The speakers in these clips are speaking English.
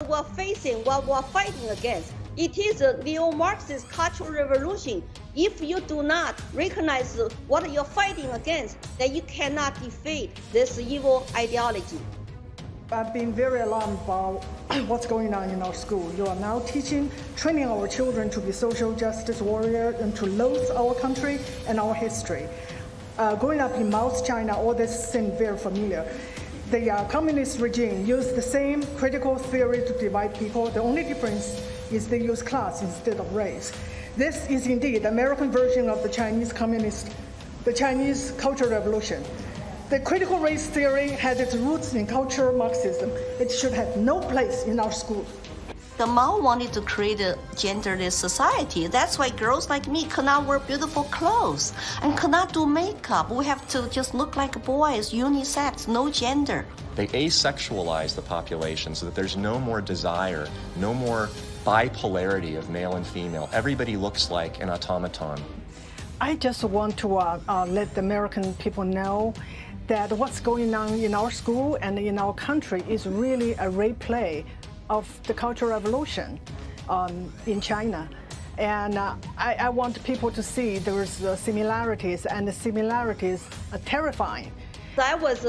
we're facing, what we're fighting against. It is a neo-Marxist cultural revolution. If you do not recognize what you're fighting against, then you cannot defeat this evil ideology. I've been very alarmed about what's going on in our school. You are now training our children to be social justice warriors and to loathe our country and our history. Growing up in Mao's China, all this seemed very familiar. The communist regime used the same critical theory to divide people. The only difference is they use class instead of race. This is indeed the American version of the Chinese Cultural Revolution. The critical race theory had its roots in cultural Marxism. It should have no place in our school. The Mao wanted to create a genderless society. That's why girls like me could not wear beautiful clothes and could not do makeup. We have to just look like boys, unisex, no gender. They asexualize the population so that there's no more desire, no more bipolarity of male and female. Everybody looks like an automaton. I just want to let the American people know that what's going on in our school and in our country is really a replay of the Cultural Revolution in China. And I want people to see there's similarities, and the similarities are terrifying. I was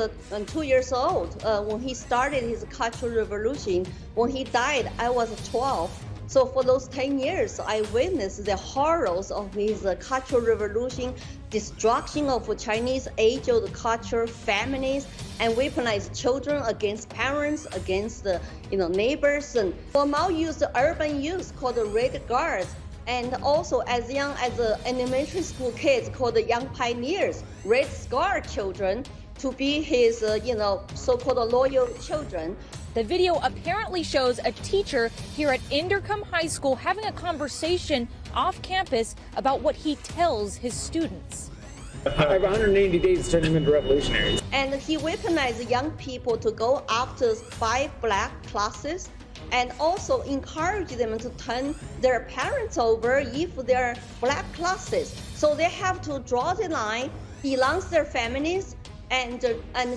2 years old when he started his Cultural Revolution. When he died, I was 12. So for those 10 years, I witnessed the horrors of his Cultural Revolution, destruction of Chinese age-old culture, families, and weaponized children against parents, against neighbors. And Mao used urban youth called the Red Guards, and also as young as elementary school kids called the Young Pioneers, Red Scar children, to be his so-called loyal children. The video apparently shows a teacher here at Inderkum High School having a conversation off campus about what he tells his students. I have 180 days to turn them into revolutionaries. And he weaponized young people to go after 5 black classes and also encourage them to turn their parents over if they're black classes. So they have to draw the line, denounce their families, and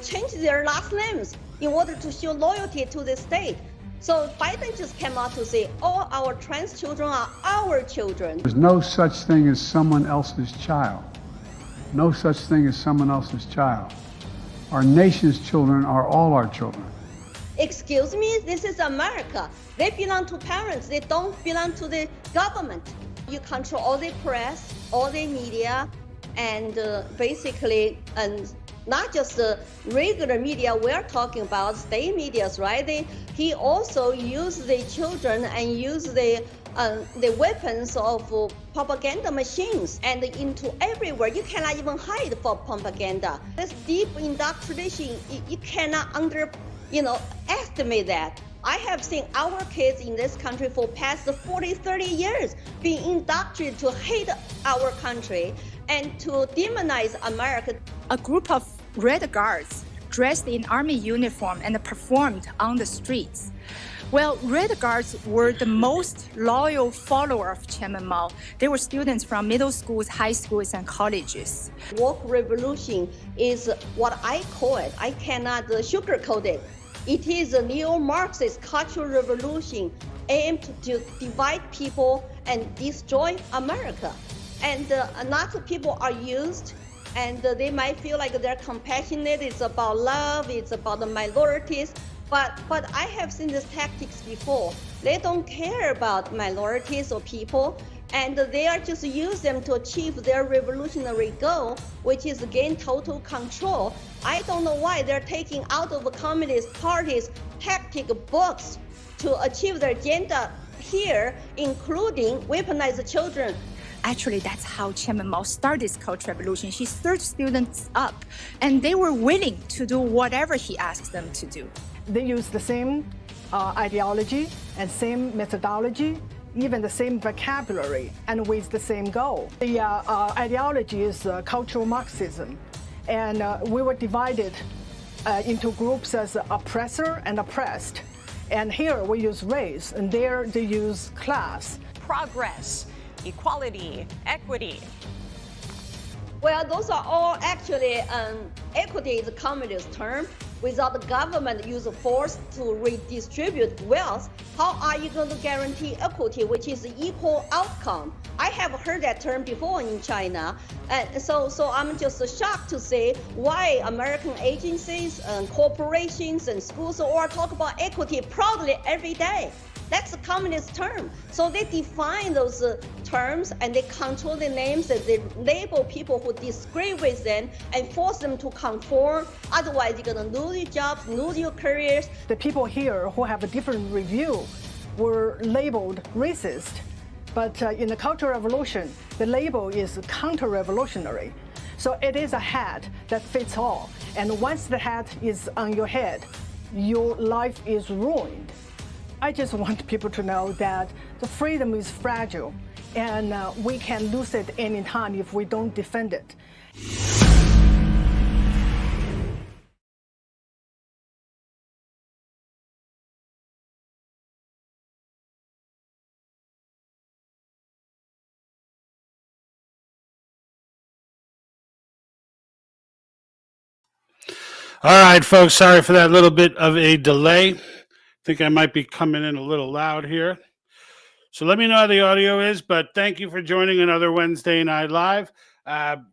change their last names in order to show loyalty to the state. So Biden just came out to say, all our trans children are our children. There's no such thing as someone else's child. No such thing as someone else's child. Our nation's children are all our children. Excuse me, this is America. They belong to parents, they don't belong to the government. You control all the press, all the media, and basically, not just the regular media we're talking about, state medias, right? He also used the children and used the weapons of propaganda machines and into everywhere. You cannot even hide for propaganda. This deep indoctrination, you cannot estimate that. I have seen our kids in this country for past 40, 30 years being indoctrinated to hate our country and to demonize America. A group of Red Guards dressed in army uniform and performed on the streets. Well, Red Guards were the most loyal follower of Chairman Mao. They were students from middle schools, high schools, and colleges. Woke revolution is what I call it. I cannot sugarcoat it. It is a neo-Marxist cultural revolution aimed to divide people and destroy America. And lots of people are used, and they might feel like they're compassionate. It's about love. It's about the minorities. But I have seen these tactics before. They don't care about minorities or people, and they are just use them to achieve their revolutionary goal, which is gain total control. I don't know why they're taking out of the Communist Party's tactic books to achieve their agenda here, including weaponize children. Actually, that's how Chairman Mao started his Cultural Revolution. He stirred students up, and they were willing to do whatever he asked them to do. They use the same ideology and same methodology, even the same vocabulary, and with the same goal. The ideology is cultural Marxism, and we were divided into groups as oppressor and oppressed. And here we use race, and there they use class. Progress, equality, equity. Well, those are all actually equity is a communist term. Without the government use force to redistribute wealth, how are you going to guarantee equity, which is equal outcome? I have heard that term before in China, and so I'm just shocked to see why American agencies and corporations and schools all talk about equity proudly every day. That's a communist term. So they define those terms and they control the names and they label people who disagree with them and force them to conform. Otherwise, you're going to lose your jobs, lose your careers. The people here who have a different review were labeled racist. But in the Cultural Revolution, the label is counter-revolutionary. So it is a hat that fits all. And once the hat is on your head, your life is ruined. I just want people to know that the freedom is fragile and we can lose it any time if we don't defend it. All right, folks, sorry for that little bit of a delay. I think I might be coming in a little loud here. So let me know how the audio is, but thank you for joining another Wednesday Night Live.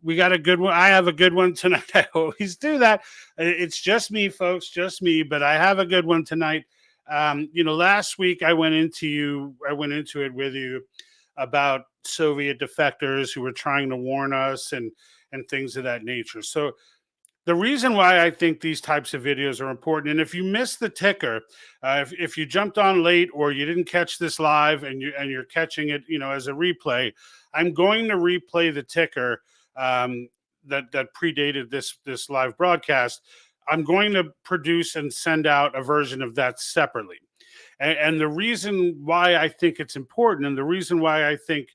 We got a good one. I have a good one tonight. I always do that. It's just me, folks, just me, but I have a good one tonight. Last week I went into it with you about Soviet defectors who were trying to warn us and things of that nature. So the reason why I think these types of videos are important, and if you missed the ticker, if you jumped on late or you didn't catch this live and you're catching it, as a replay, I'm going to replay the ticker that predated this live broadcast. I'm going to produce and send out a version of that separately. And the reason why I think it's important, and the reason why I think,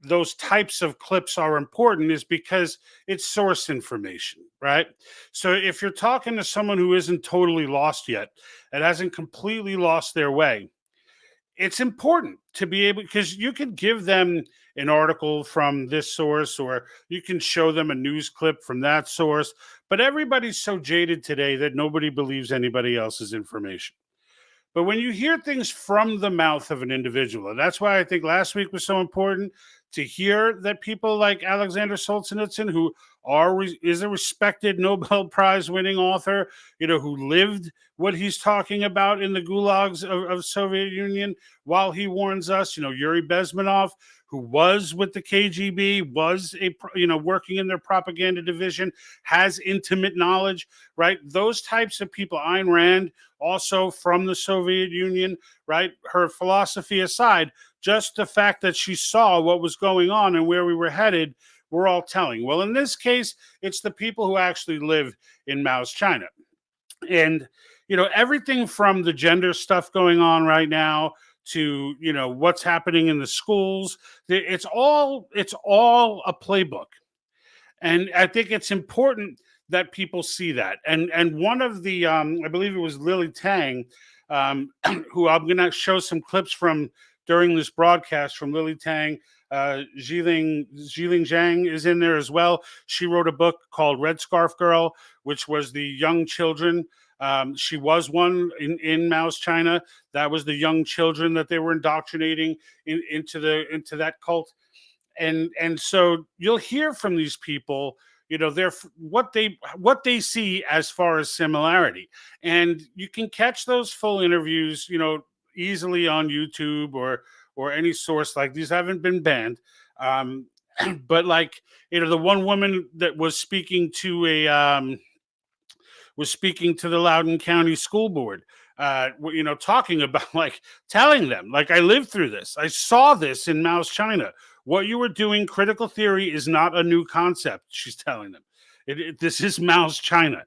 those types of clips are important is because it's source information, right? So if you're talking to someone who isn't totally lost yet and hasn't completely lost their way, it's important to be able, because you can give them an article from this source or you can show them a news clip from that source, but everybody's so jaded today that nobody believes anybody else's information. But when you hear things from the mouth of an individual, and that's why I think last week was so important to hear that people like Alexander Solzhenitsyn, who is a respected Nobel Prize winning author, who lived what he's talking about in the gulags of Soviet Union while he warns us, Yuri Bezmenov, who was with the KGB, was working in their propaganda division, has intimate knowledge, right? Those types of people, Ayn Rand, also from the Soviet Union, right? Her philosophy aside, just the fact that she saw what was going on and where we were headed, we're all telling. Well, in this case, it's the people who actually live in Mao's China. And, everything from the gender stuff going on right now to, what's happening in the schools, it's all a playbook. And I think it's important that people see that. And one of the, I believe it was Lily Tang, who I'm going to show some clips from during this broadcast from Lily Tang. Jiling Zhang is in there as well. She wrote a book called Red Scarf Girl, which was the young children. She was one in Mao's China. That was the young children that they were indoctrinating into that cult. And so you'll hear from these people, they're what they see as far as similarity. And you can catch those full interviews, easily on YouTube or any source like these. Haven't been banned. But like, the one woman that was speaking to the Loudoun County School Board, talking about, like, telling them, like, I lived through this. I saw this in Mao's China. What you were doing, critical theory, is not a new concept, she's telling them. This is Mao's China.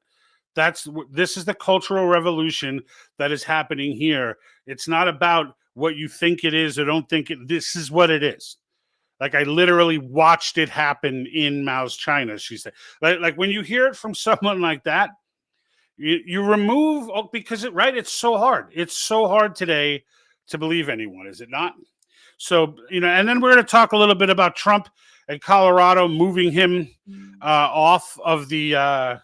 This is the Cultural Revolution that is happening here. It's not about what you think it is or don't think it. This is what it is. Like, I literally watched it happen in Mao's China, she said. Like when you hear it from someone like that, you remove, because it's so hard. It's so hard today to believe anyone, is it not? So, and then we're going to talk a little bit about Trump and Colorado moving him off the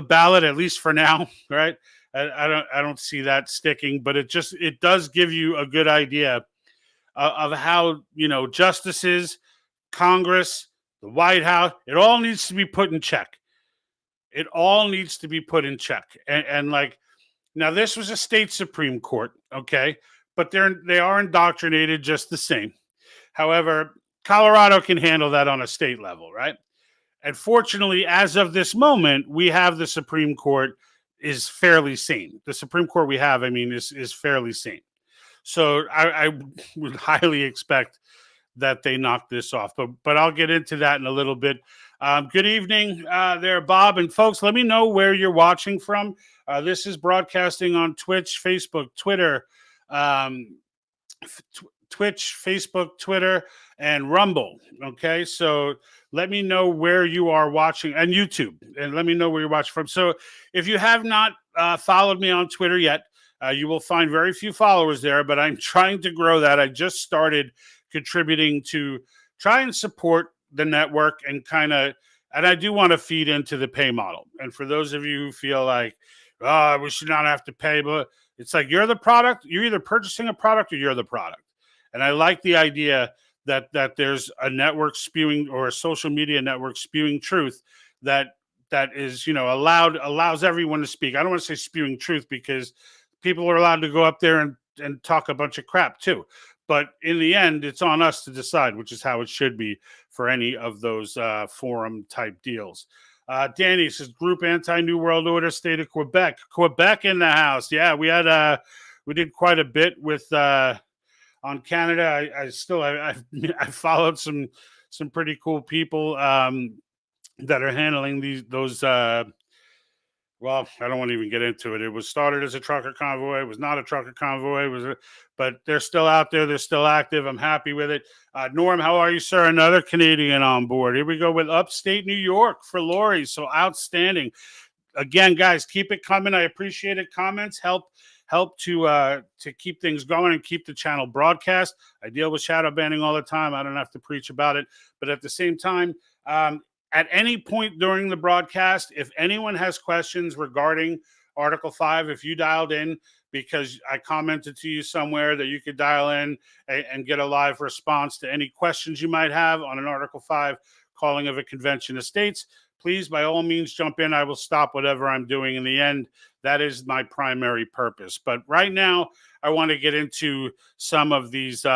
ballot, at least for now, right? I don't see that sticking, but it does give you a good idea of how justices, Congress, the White House, it all needs to be put in check. It all needs to be put in check, and like now, this was a state Supreme Court, okay, but they are indoctrinated just the same. However, Colorado can handle that on a state level, right? And fortunately, as of this moment, we have the Supreme Court is fairly sane. The Supreme Court we have, is fairly sane. So I would highly expect that they knock this off. But I'll get into that in a little bit. Good evening there, Bob. And folks, let me know where you're watching from. This is broadcasting on Twitch, Facebook, Twitter, and Rumble. Okay, so let me know where you are watching, and YouTube, and let me know where you're watching from. So if you have not followed me on Twitter yet, you will find very few followers there, but I'm trying to grow that. I just started contributing to try and support the network and I do want to feed into the pay model. And for those of you who feel like, we should not have to pay, but it's like you're the product. You're either purchasing a product or you're the product. And I like the idea that there's a network spewing, or a social media network spewing truth that is, allows everyone to speak. I don't want to say spewing truth, because people are allowed to go up there and talk a bunch of crap too. But in the end, it's on us to decide, which is how it should be for any of those forum type deals. Danny says, Group Anti-New World Order, State of Quebec. Quebec in the house. Yeah, we did quite a bit with on Canada. I followed some pretty cool people that are handling those. Well, I don't want to even get into it. It was started as a trucker convoy. It was not a trucker convoy. But they're still out there. They're still active. I'm happy with it. Norm, how are you, sir? Another Canadian on board. Here we go with upstate New York for Lori. So outstanding. Again, guys, keep it coming. I appreciate it. Comments help to keep things going and keep the channel broadcast. I deal with shadow banning all the time. I don't have to preach about it. But at the same time, at any point during the broadcast, if anyone has questions regarding Article 5, if you dialed in because I commented to you somewhere that you could dial in and get a live response to any questions you might have on an Article 5 calling of a convention of states, please, by all means, jump in. I will stop whatever I'm doing. In the end, that is my primary purpose. But right now, I want to get into some of these.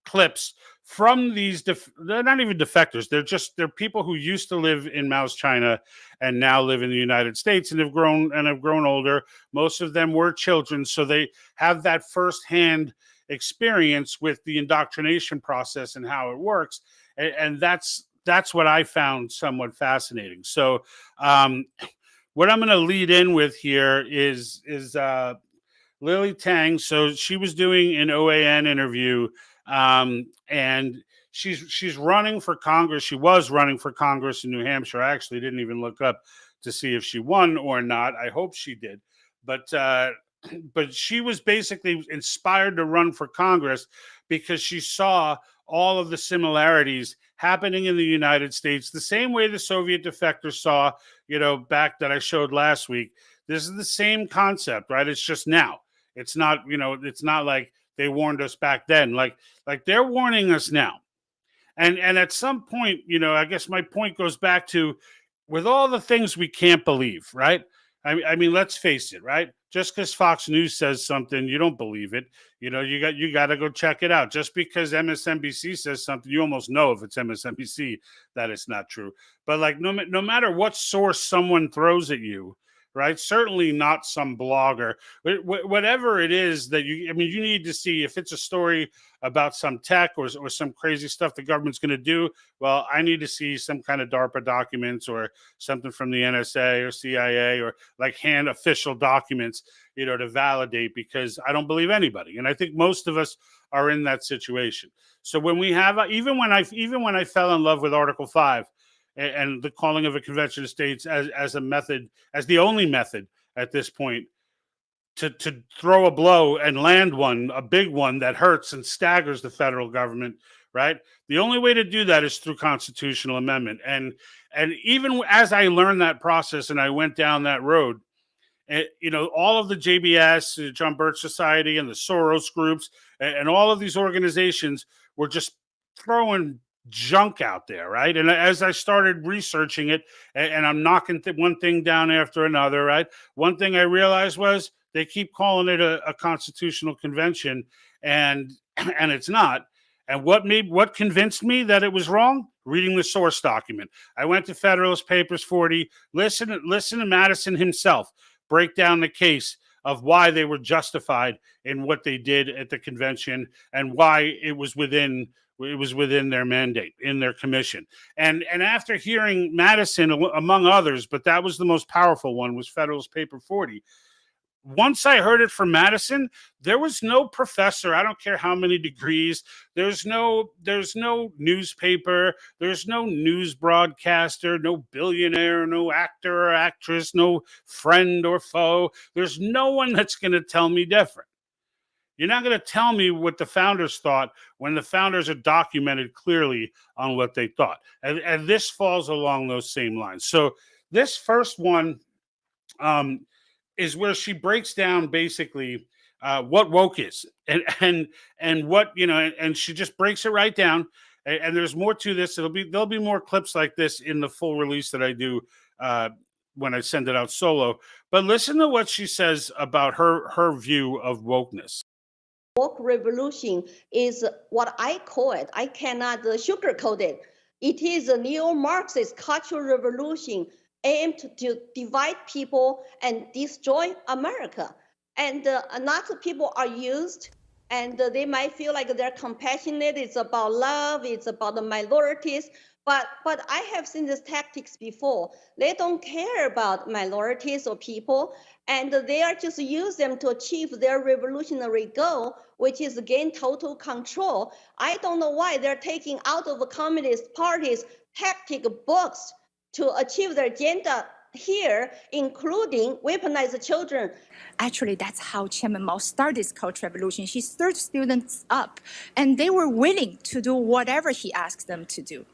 Clips from these. They're not even defectors. They're people who used to live in Mao's China and now live in the United States and have grown older. Most of them were children, so they have that firsthand experience with the indoctrination process and how it works. And that's what I found somewhat fascinating. So what I'm going to lead in with here is Lily Tang. So she was doing an OAN interview, and she's running for Congress. She was running for Congress in New Hampshire. I actually didn't even look up to see if she won or not. I hope she did. But she was basically inspired to run for Congress because she saw all of the similarities happening in the United States, the same way the Soviet defectors saw, back that I showed last week. This is the same concept, right? It's just now. It's not, it's not like they warned us back then. Like they're warning us now. And at some point, I guess my point goes back to, with all the things we can't believe, right? I mean, let's face it, right? Just because Fox News says something, you don't believe it. You got to go check it out. Just because MSNBC says something, you almost know if it's MSNBC that it's not true. But like no matter what source someone throws at you, right? Certainly not some blogger, whatever it is that you need to see. If it's a story about some tech or some crazy stuff the government's going to do, well, I need to see some kind of DARPA documents or something from the NSA or CIA or like hand official documents, to validate, because I don't believe anybody. And I think most of us are in that situation. So when we have, even when I fell in love with Article 5, and the calling of a convention of states as a method, as the only method at this point, to throw a blow and land one, a big one that hurts and staggers the federal government, right? The only way to do that is through constitutional amendment. And even as I learned that process and I went down that road, you know, all of the JBS, John Birch Society, and the Soros groups, and all of these organizations were just throwing junk out there, right? And as I started researching it, and I'm knocking one thing down after another, right? One thing I realized was they keep calling it a constitutional convention, and and it's not. And what convinced me that it was wrong? Reading the source document. I went to Federalist Papers 40. Listen to Madison himself break down the case of why they were justified in what they did at the convention and why it was within their mandate, in their commission. And after hearing Madison, among others, but that was the most powerful one, was Federalist Paper 40. Once I heard it from Madison, there was no professor, I don't care how many degrees, there's no newspaper, there's no news broadcaster, no billionaire, no actor or actress, no friend or foe. There's no one that's going to tell me different. You're not going to tell me what the founders thought when the founders are documented clearly on what they thought. And this falls along those same lines. So this first one, is where she breaks down basically what woke is and what, you know, and she just breaks it right down. And there's more to this. There'll be more clips like this in the full release that I do when I send it out solo. But listen to what she says about her view of wokeness. Woke revolution is what I call it. I cannot sugarcoat it. It is a neo-Marxist cultural revolution aimed to divide people and destroy America. And lots of people are used, and they might feel like they're compassionate. It's about love. It's about the minorities. But I have seen these tactics before. They don't care about minorities or people, and they are just use them to achieve their revolutionary goal, which is gain total control. I don't know why they're taking out of the Communist Party's tactic books to achieve their agenda here, including weaponize children. Actually, that's how Chairman Mao started this Cultural Revolution. He stirred students up, and they were willing to do whatever he asked them to do.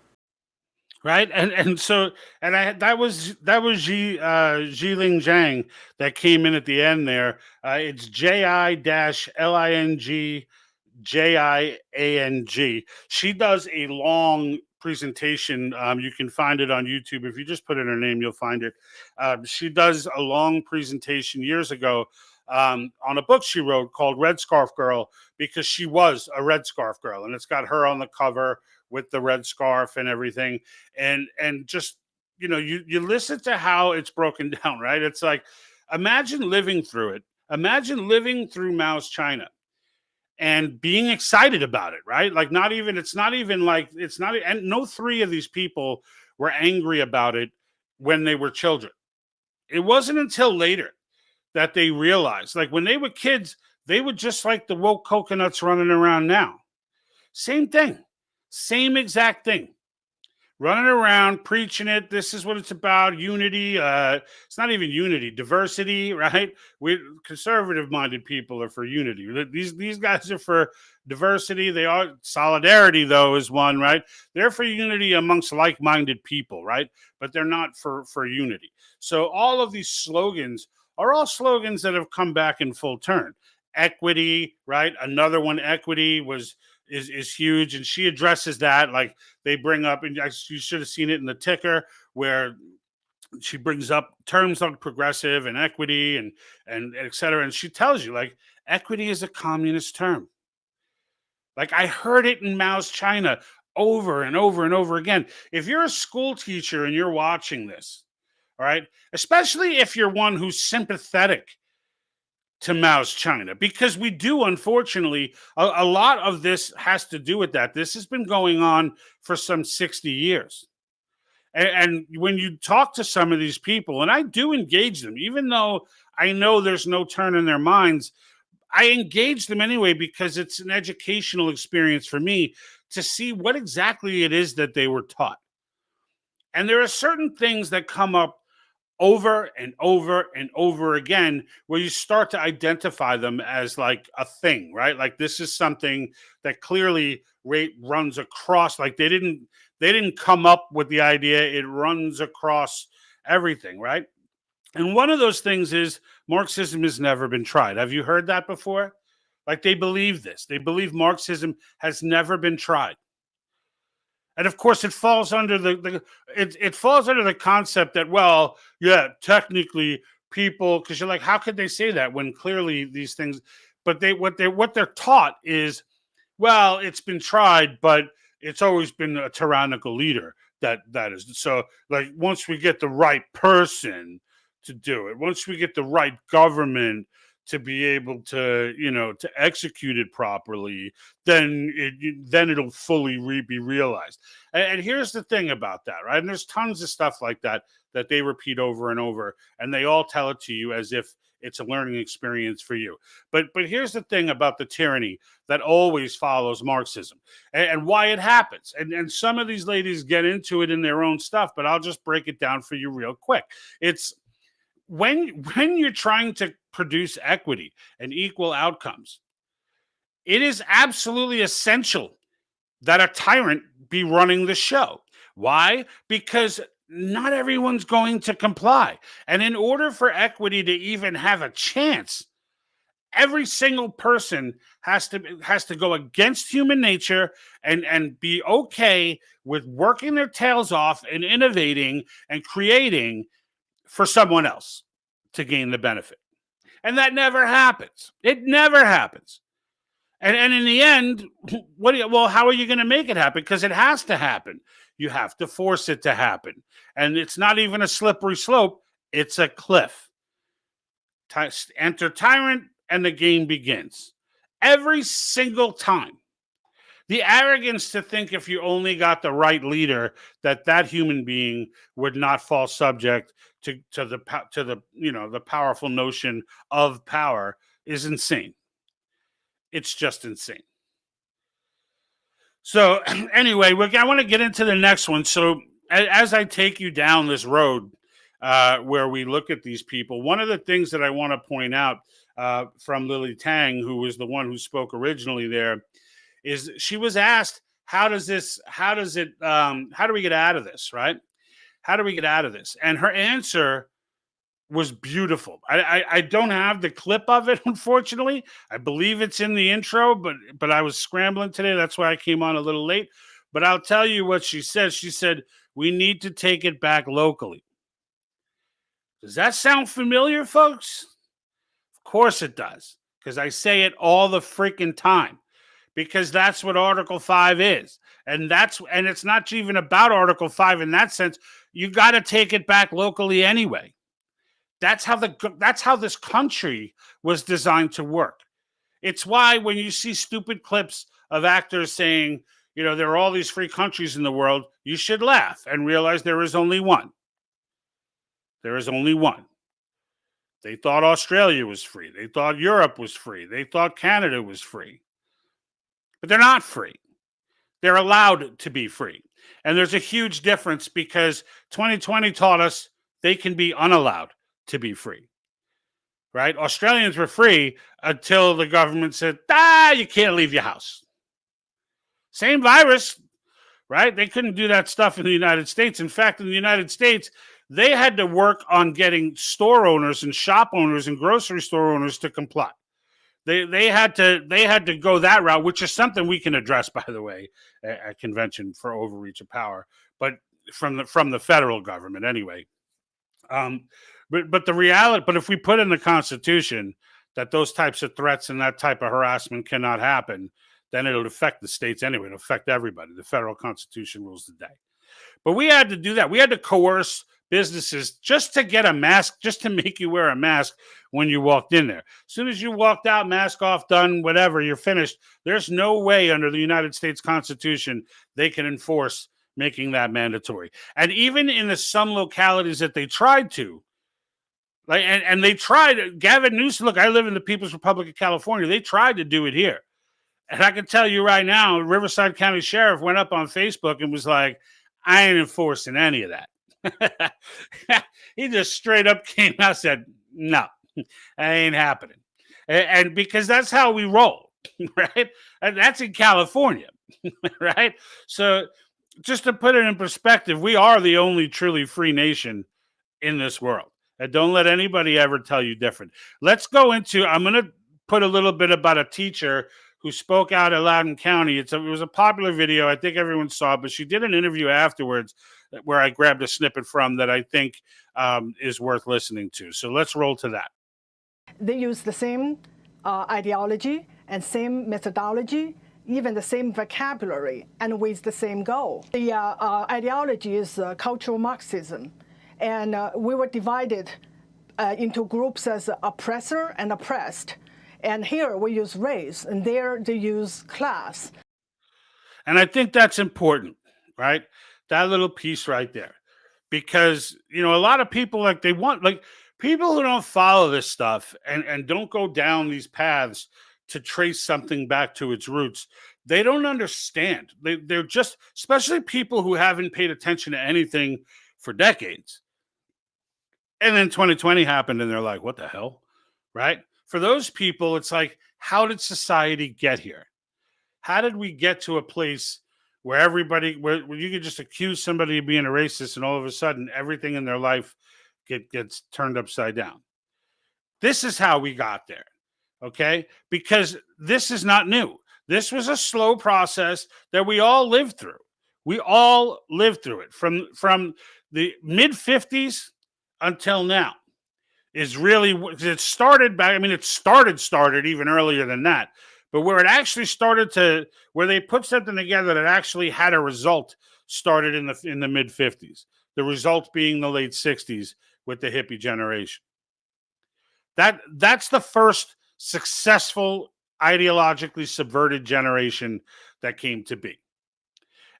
Right, that was Jiling Zhang that came in at the end there. It's JI-LING-JIANG. She does a long presentation. You can find it on YouTube. If you just put in her name, you'll find it. She does a long presentation years ago on a book she wrote called Red Scarf Girl, because she was a red scarf girl, and it's got her on the cover with the red scarf and everything. And just, you know, you listen to how it's broken down, right? It's like, imagine living through it. Imagine living through Mao's China and being excited about it, right? Like, and no three of these people were angry about it when they were children. It wasn't until later that they realized, like, when they were kids, they were just like the woke coconuts running around now. Same thing. Same exact thing. Running around, preaching it. This is what it's about. Unity. It's not even unity. Diversity, right? Conservative-minded people are for unity. These guys are for diversity. They are. Solidarity, though, is one, right? They're for unity amongst like-minded people, right? But they're not for unity. So all of these slogans are all slogans that have come back in full turn. Equity, right? Another one, equity, is huge, and she addresses that. Like, they bring up, and you should have seen it in the ticker, where she brings up terms like progressive and equity and et cetera, and she tells you, like, equity is a communist term. Like, I heard it in Mao's China over and over and over again. If you're a school teacher and you're watching this, all right, especially if you're one who's sympathetic to Mao's China, because we do, unfortunately, a lot of this has to do with that. This has been going on for some 60 years. And when you talk to some of these people, and I do engage them, even though I know there's no turn in their minds, I engage them anyway, because it's an educational experience for me to see what exactly it is that they were taught. And there are certain things that come up over and over and over again, where you start to identify them as like a thing, right? Like this is something that clearly runs across. Like they didn't come up with the idea; it runs across everything, right? And one of those things is Marxism has never been tried. Have you heard that before? Like they believe this. They believe Marxism has never been tried. And of course, it falls under it falls under the concept that, well, yeah, technically people, because you're like, how could they say that when clearly these things, but what they're taught is, well, it's been tried, but it's always been a tyrannical leader that is so. Like once we get the right person to do it, once we get the right government to be able to, to execute it properly, then it'll fully be realized. And here's the thing about that, right? And there's tons of stuff like that they repeat over and over, and they all tell it to you as if it's a learning experience for you. But here's the thing about the tyranny that always follows Marxism and why it happens. And some of these ladies get into it in their own stuff, but I'll just break it down for you real quick. It's when you're trying to produce equity and equal outcomes, it is absolutely essential that a tyrant be running the show. Why? Because not everyone's going to comply. And in order for equity to even have a chance, every single person has to go against human nature and be okay with working their tails off and innovating and creating for someone else to gain the benefit. And that never happens. It never happens. And in the end, how are you going to make it happen? Because it has to happen. You have to force it to happen. And it's not even a slippery slope. It's a cliff. Enter tyrant and the game begins. Every single time. The arrogance to think if you only got the right leader, that human being would not fall subject to the powerful notion of power is insane. It's just insane. So anyway, I want to get into the next one. So as I take you down this road where we look at these people, one of the things that I want to point out from Lily Tang, who was the one who spoke originally there, is she was asked, how do we get out of this, right? How do we get out of this? And her answer was beautiful. I don't have the clip of it, unfortunately. I believe it's in the intro, but I was scrambling today. That's why I came on a little late. But I'll tell you what she said. She said, we need to take it back locally. Does that sound familiar, folks? Of course it does, because I say it all the freaking time. Because that's what Article 5 is. And it's not even about Article 5 in that sense. You got to take it back locally anyway. That's how this country was designed to work. It's why when you see stupid clips of actors saying, there are all these free countries in the world, you should laugh and realize there is only one. There is only one. They thought Australia was free. They thought Europe was free. They thought Canada was free. But they're not free. They're allowed to be free. And there's a huge difference because 2020 taught us they can be unallowed to be free. Right? Australians were free until the government said, you can't leave your house. Same virus, right? They couldn't do that stuff in the United States. In fact, in the United States, they had to work on getting store owners and shop owners and grocery store owners to comply. They had to go that route, which is something we can address, by the way, at Convention for Overreach of Power, but from the federal government anyway. But the reality, but if we put in the Constitution that those types of threats and that type of harassment cannot happen, then it'll affect the states anyway. It'll affect everybody. The federal Constitution rules the day. But we had to do that. We had to coerce businesses just to get a mask, just to make you wear a mask when you walked in there. As soon as you walked out, mask off, done, whatever, you're finished. There's no way under the United States Constitution they can enforce making that mandatory. And even in some localities that they tried to, and they tried, Gavin Newsom, look, I live in the People's Republic of California. They tried to do it here. And I can tell you right now, Riverside County Sheriff went up on Facebook and was like, I ain't enforcing any of that. He just straight up came out and said, no, that ain't happening. And because that's how we roll, right? And that's in California, right? So just to put it in perspective, we are the only truly free nation in this world. And don't let anybody ever tell you different. Let's go into, I'm going to put a little bit about a teacher who spoke out at Loudoun County. It was a popular video. I think everyone saw it, but she did an interview afterwards where I grabbed a snippet from that I think is worth listening to. So let's roll to that. They use the same ideology and same methodology, even the same vocabulary, and with the same goal. The ideology is cultural Marxism, and we were divided into groups as oppressor and oppressed. And here we use race, and there they use class. And I think that's important, right? That little piece right there. Because, you know, a lot of people, like, they want, like, people who don't follow this stuff and don't go down these paths to trace something back to its roots, they don't understand. They're just, especially people who haven't paid attention to anything for decades. And then 2020 happened and they're like, what the hell? Right? For those people, it's like, how did society get here? How did we get to a place where everybody, where you could just accuse somebody of being a racist and all of a sudden everything in their life gets turned upside down? This is how we got there, okay? Because this is not new. This was a slow process that we all lived through. We all lived through it from the mid-50s until now. Is really, it started back, I mean, it started even earlier than that. But where it actually started to, where they put something together that actually had a result, started in the mid-50s. The result being the late 60s with the hippie generation. That's the first successful ideologically subverted generation that came to be.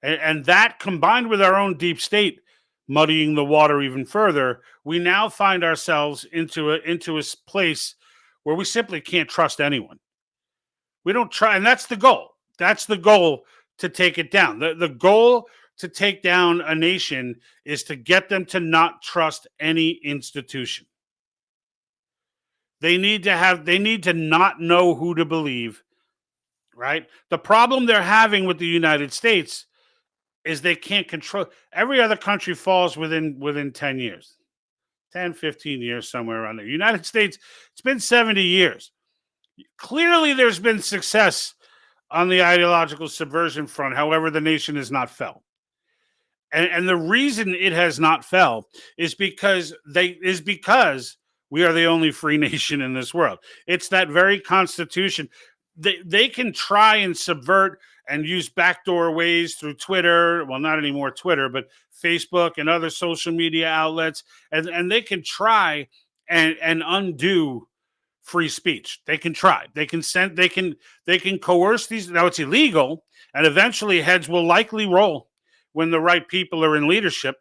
And that, combined with our own deep state muddying the water even further, we now find ourselves into a place where we simply can't trust anyone. We don't try, and that's the goal. That's the goal, to take it down. The goal to take down a nation is to get them to not trust any institution. They need to not know who to believe, right? The problem they're having with the United States is they can't control. Every other country falls within 10 years, 10, 15 years, somewhere around there. United States, it's been 70 years. Clearly, there's been success on the ideological subversion front. However, the nation has not fell. And the reason it has not fell is because we are the only free nation in this world. It's that very Constitution. They can try and subvert and use backdoor ways through Twitter. Well, not anymore Twitter, but Facebook and other social media outlets. And they can try and undo free speech. They can try. They can coerce these. Now, it's illegal, and eventually heads will likely roll when the right people are in leadership.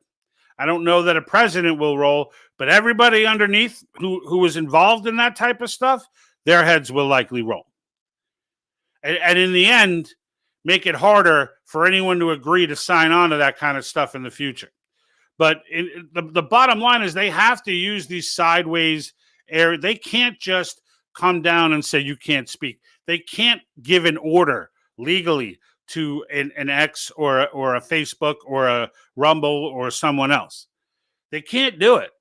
I don't know that a president will roll, but everybody underneath who is involved in that type of stuff, their heads will likely roll. And in the end, make it harder for anyone to agree to sign on to that kind of stuff in the future. But the bottom line is they have to use these sideways air. They can't just come down and say you can't speak. They can't give an order legally to an X or a Facebook or a Rumble or someone else. They can't do it.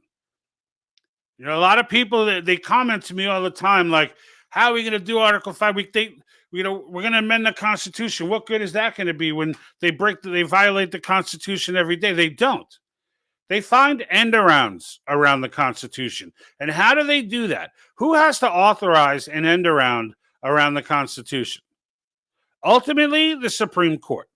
You know, a lot of people, they comment to me all the time, like, how are we going to do Article 5? We think, you know, we're going to amend the Constitution. What good is that going to be when they violate the Constitution every day? They don't. They find end arounds around the Constitution. And how do they do that? Who has to authorize an end around the Constitution? Ultimately, the Supreme Court.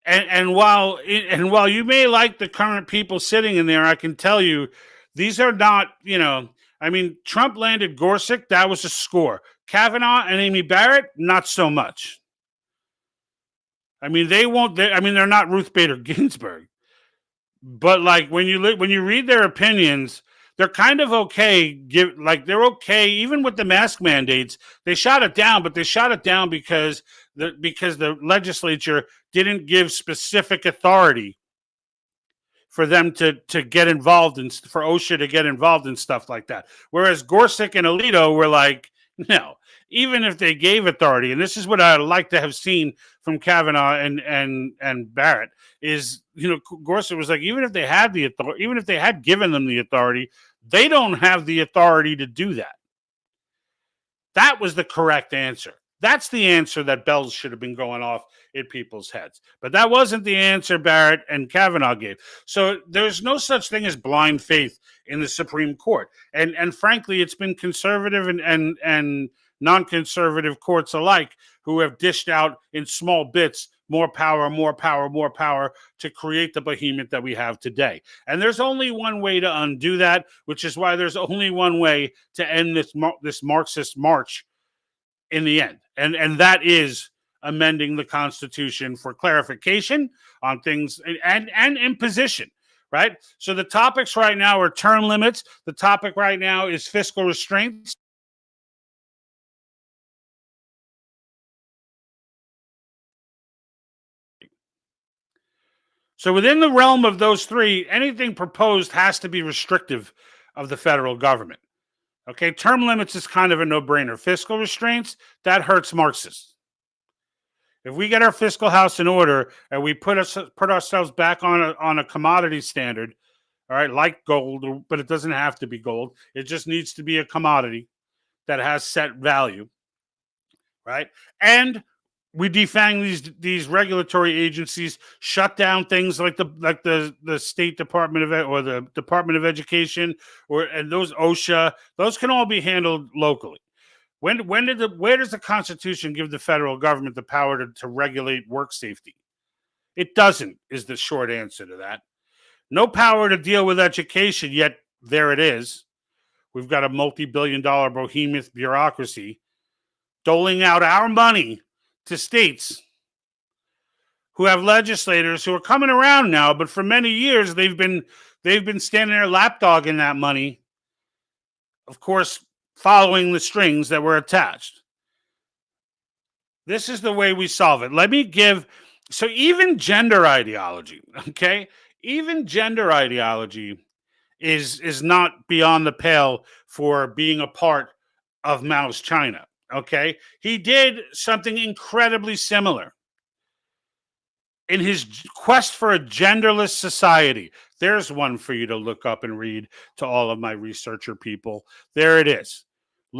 And while you may like the current people sitting in there, I can tell you these are not, you know, I mean, Trump landed Gorsuch. That was a score. Kavanaugh and Amy Barrett, not so much. I mean, they're not Ruth Bader Ginsburg. But like when you read their opinions, they're kind of okay. They're okay even with the mask mandates. They shot it down, but they shot it down because the legislature didn't give specific authority for them to get involved in, for OSHA to get involved in stuff like that. Whereas Gorsuch and Alito were like, no, even if they gave authority, and this is what I'd like to have seen from Kavanaugh and Barrett, is, Gorsuch was like, even if they had the authority, even if they had given them the authority, they don't have the authority to do that. That was the correct answer. That's the answer that bells should have been going off in people's heads. But that wasn't the answer Barrett and Kavanaugh gave. So there's no such thing as blind faith in the Supreme Court. And frankly, it's been conservative and non-conservative courts alike who have dished out in small bits more power to create the behemoth that we have today. And there's only one way to undo that, which is why there's only one way to end this Marxist march in the end. And that is amending the Constitution for clarification on things and imposition, right? So the topics right now are term limits. The topic right now is fiscal restraints. So within the realm of those three, anything proposed has to be restrictive of the federal government. Okay, term limits is kind of a no-brainer. Fiscal restraints, that hurts Marxists. If we get our fiscal house in order and we put ourselves back on a commodity standard, all right, like gold, but it doesn't have to be gold. It just needs to be a commodity that has set value, right? And we defang these regulatory agencies, shut down things like the State Department or the Department of Education and those OSHA. Those can all be handled locally. Where does the Constitution give the federal government the power to regulate work safety? It doesn't, is the short answer to that. No power to deal with education, yet there it is. We've got a multi-billion-dollar behemoth bureaucracy doling out our money to states who have legislators who are coming around now, but for many years they've been standing there lapdogging that money, of course, following the strings that were attached. This is the way we solve it. So even gender ideology, okay? Even gender ideology is not beyond the pale for being a part of Mao's China, okay? He did something incredibly similar in his quest for a genderless society. There's one for you to look up and read, to all of my researcher people. There it is.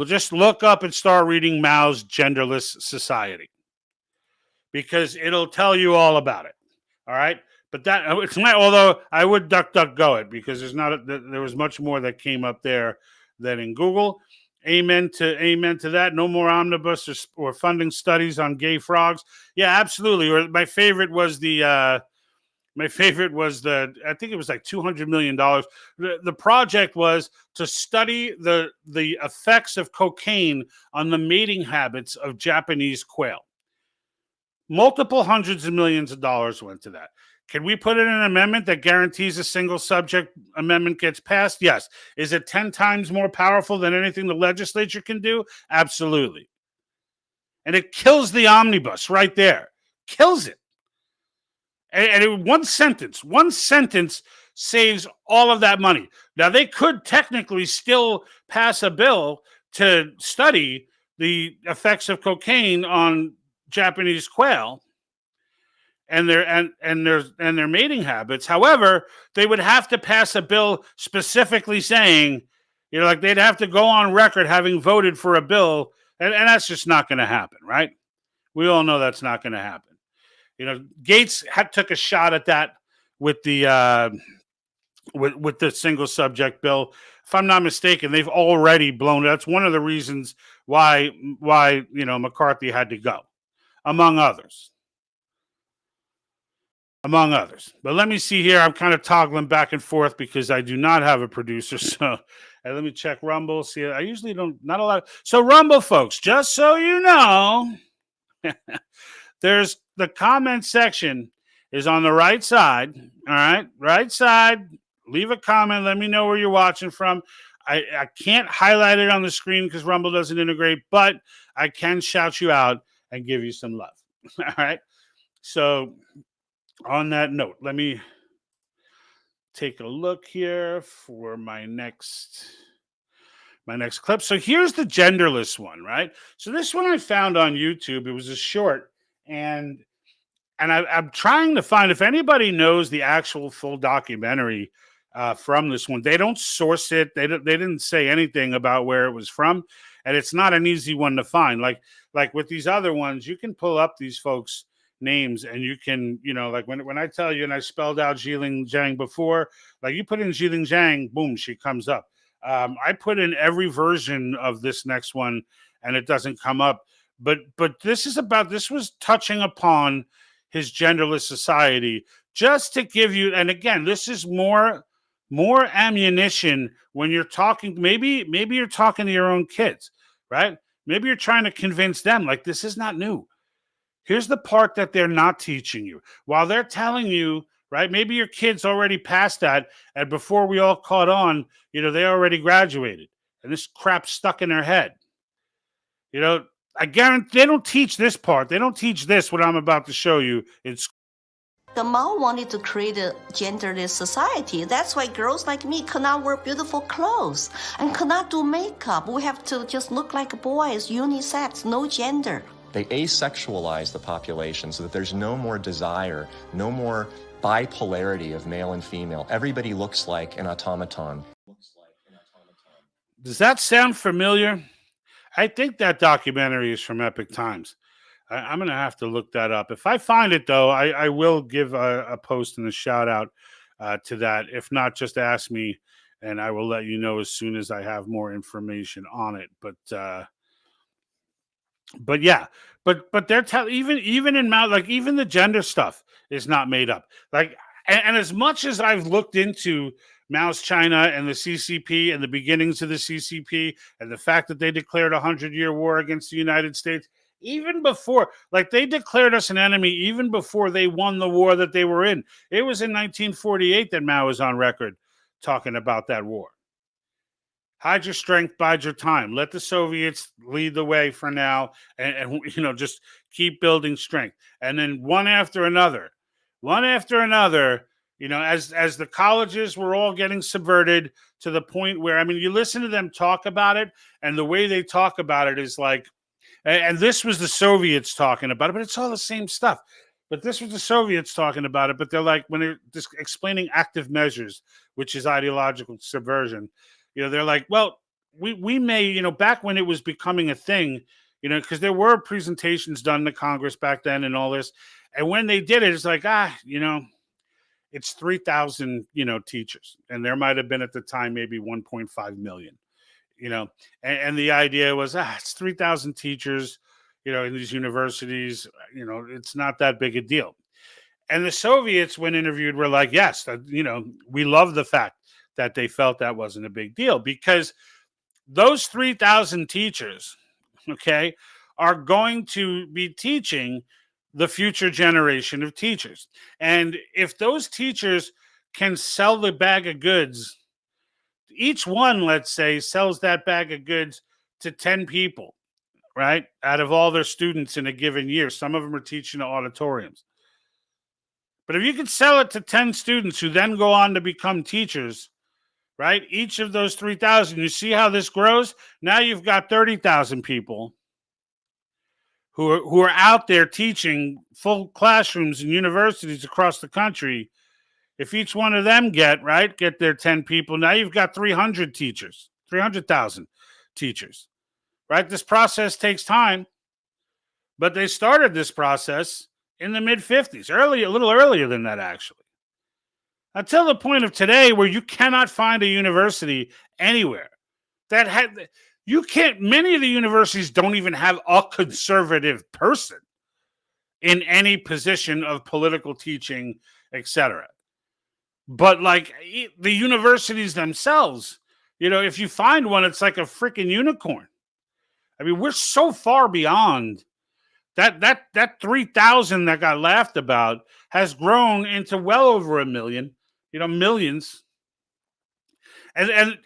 Just look up and start reading Mao's Genderless Society, because it'll tell you all about it. All right. But it's not, although I would go it, because there was much more that came up there than in Google. Amen to that. No more omnibus or funding studies on gay frogs. Yeah, absolutely. Or my favorite was I think it was like $200 million. The project was to study the effects of cocaine on the mating habits of Japanese quail. Multiple hundreds of millions of dollars went to that. Can we put in an amendment that guarantees a single subject amendment gets passed? Yes. Is it 10 times more powerful than anything the legislature can do? Absolutely. And it kills the omnibus right there. Kills it. And one sentence saves all of that money. Now, they could technically still pass a bill to study the effects of cocaine on Japanese quail and their mating habits. However, they would have to pass a bill specifically saying, like they'd have to go on record having voted for a bill, and that's just not going to happen, right? We all know that's not going to happen. Gates took a shot at that with the with the single subject bill. If I'm not mistaken, they've already blown it. That's one of the reasons why McCarthy had to go, among others. But let me see here. I'm kind of toggling back and forth because I do not have a producer. So let me check Rumble. See, I usually not a lot. So Rumble folks, just so you know, there's the comment section is on the right side. All right. Right side. Leave a comment. Let me know where you're watching from. I can't highlight it on the screen because Rumble doesn't integrate, but I can shout you out and give you some love. All right. So on that note, let me take a look here for my next clip. So here's the genderless one, right? So this one I found on YouTube. It was a short, and I'm trying to find if anybody knows the actual full documentary from this one. They don't source it. They didn't say anything about where it was from, and it's not an easy one to find. Like with these other ones, you can pull up these folks' names and you can, like when I tell you, and I spelled out Jiling Zhang before, like you put in Jiling Zhang, boom, she comes up. I put in every version of this next one, and it doesn't come up. But this was touching upon his genderless society, just to give you, and again, this is more ammunition when you're talking. Maybe you're talking to your own kids, right? Maybe you're trying to convince them, like, this is not new. Here's the part that they're not teaching you. While they're telling you, right, maybe your kids already passed that, and before we all caught on, they already graduated, and this crap stuck in their head. I guarantee they don't teach this part. They don't teach this, what I'm about to show you in school. The Mao wanted to create a genderless society. That's why girls like me could not wear beautiful clothes and could not do makeup. We have to just look like boys, unisex, no gender. They asexualize the population so that there's no more desire, no more bipolarity of male and female. Everybody looks like an automaton. Does that sound familiar? I think that documentary is from Epic Times. I'm going to have to look that up. If I find it, though, I will give a post and a shout out to that. If not, just ask me, and I will let you know as soon as I have more information on it. But yeah, but they're even in Mao, like even the gender stuff is not made up. Like, and as much as I've looked into Mao's China and the CCP and the beginnings of the CCP and the fact that they declared a 100-year war against the United States, even before, like they declared us an enemy even before they won the war that they were in. It was in 1948 that Mao was on record talking about that war. Hide your strength, bide your time. Let the Soviets lead the way for now, and just keep building strength. And then one after another, as the colleges were all getting subverted to the point where, you listen to them talk about it, and the way they talk about it is like, and this was the Soviets talking about it, but it's all the same stuff. But this was the Soviets talking about it, but they're like, when they're just explaining active measures, which is ideological subversion, they're like, well, we may, back when it was becoming a thing, because there were presentations done to Congress back then and all this. And when they did it, it's like, it's 3,000, teachers. And there might have been at the time maybe 1.5 million, and the idea was, it's 3,000 teachers, in these universities, it's not that big a deal. And the Soviets, when interviewed, were like, yes, we love the fact that they felt that wasn't a big deal, because those 3,000 teachers, okay, are going to be teaching the future generation of teachers. And if those teachers can sell the bag of goods, each one, let's say, sells that bag of goods to 10 people, right, out of all their students in a given year. Some of them are teaching auditoriums. But if you could sell it to 10 students who then go on to become teachers, right, each of those 3,000, you see how this grows? Now you've got 30,000 people who are out there teaching full classrooms in universities across the country. If each one of them get their 10 people, now you've got 300,000 teachers, right? This process takes time, but they started this process in the mid-50s, a little earlier than that, actually. Until the point of today where you cannot find a university anywhere that many of the universities don't even have a conservative person in any position of political teaching, etc. But like the universities themselves, if you find one, it's like a freaking unicorn. We're so far beyond that 3,000 that got laughed about has grown into well over 1 million, millions. And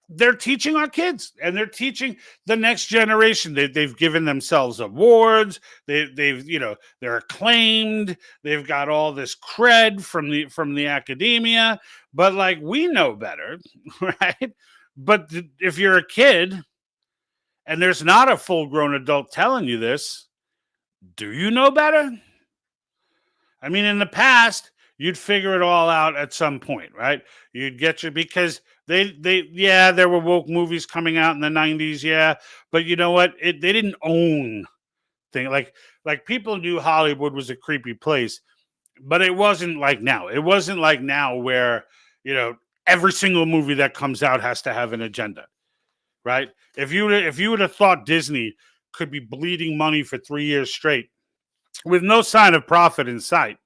they're teaching our kids, and they're teaching the next generation. They've given themselves awards. They've they're acclaimed. They've got all this cred from the academia. But like, we know better, right? But if you're a kid and there's not a full-grown adult telling you this, do you know better? I mean, in the past, you'd figure it all out at some point, right? You'd get because there were woke movies coming out in the 90s, yeah, but you know what? They didn't own thing like people knew Hollywood was a creepy place, but it wasn't like now. It wasn't like now where, every single movie that comes out has to have an agenda, right? If you would have thought Disney could be bleeding money for 3 years straight with no sign of profit in sight,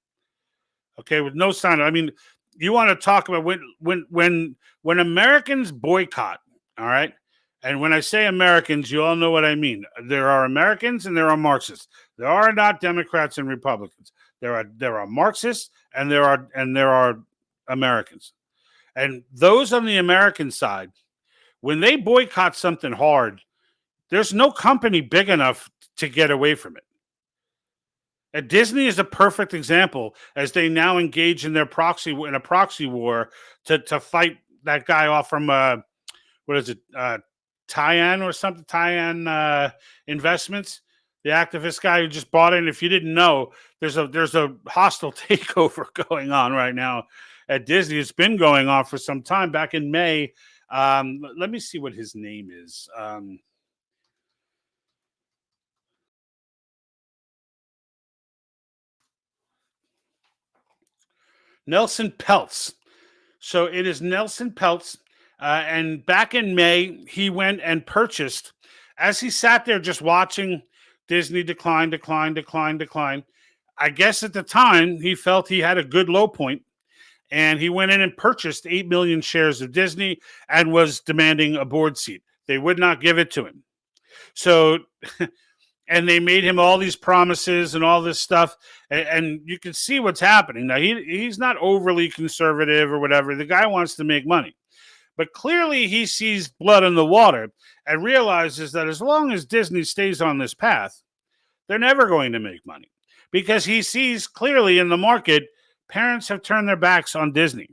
okay, with no sign. I mean, you want to talk about when Americans boycott, all right? And when I say Americans, you all know what I mean. There are Americans and there are Marxists. There are not Democrats and Republicans. There are Marxists and there are Americans. And those on the American side, when they boycott something hard, there's no company big enough to get away from it. And Disney is a perfect example, as they now engage in a proxy war to fight that guy off from what is it, Tyan or something, Tyan Investments, the activist guy who just bought it. And if you didn't know, there's a hostile takeover going on right now at Disney. It's been going on for some time. Back in May, let me see what his name is. Nelson Peltz. So it is Nelson Peltz. And back in May, he went and purchased, as he sat there just watching Disney decline. I guess at the time he felt he had a good low point, and he went in and purchased 8 million shares of Disney and was demanding a board seat. They would not give it to him. So, and they made him all these promises and all this stuff. And you can see what's happening. Now, he's not overly conservative or whatever. The guy wants to make money. But clearly he sees blood in the water and realizes that as long as Disney stays on this path, they're never going to make money. Because he sees clearly in the market, parents have turned their backs on Disney.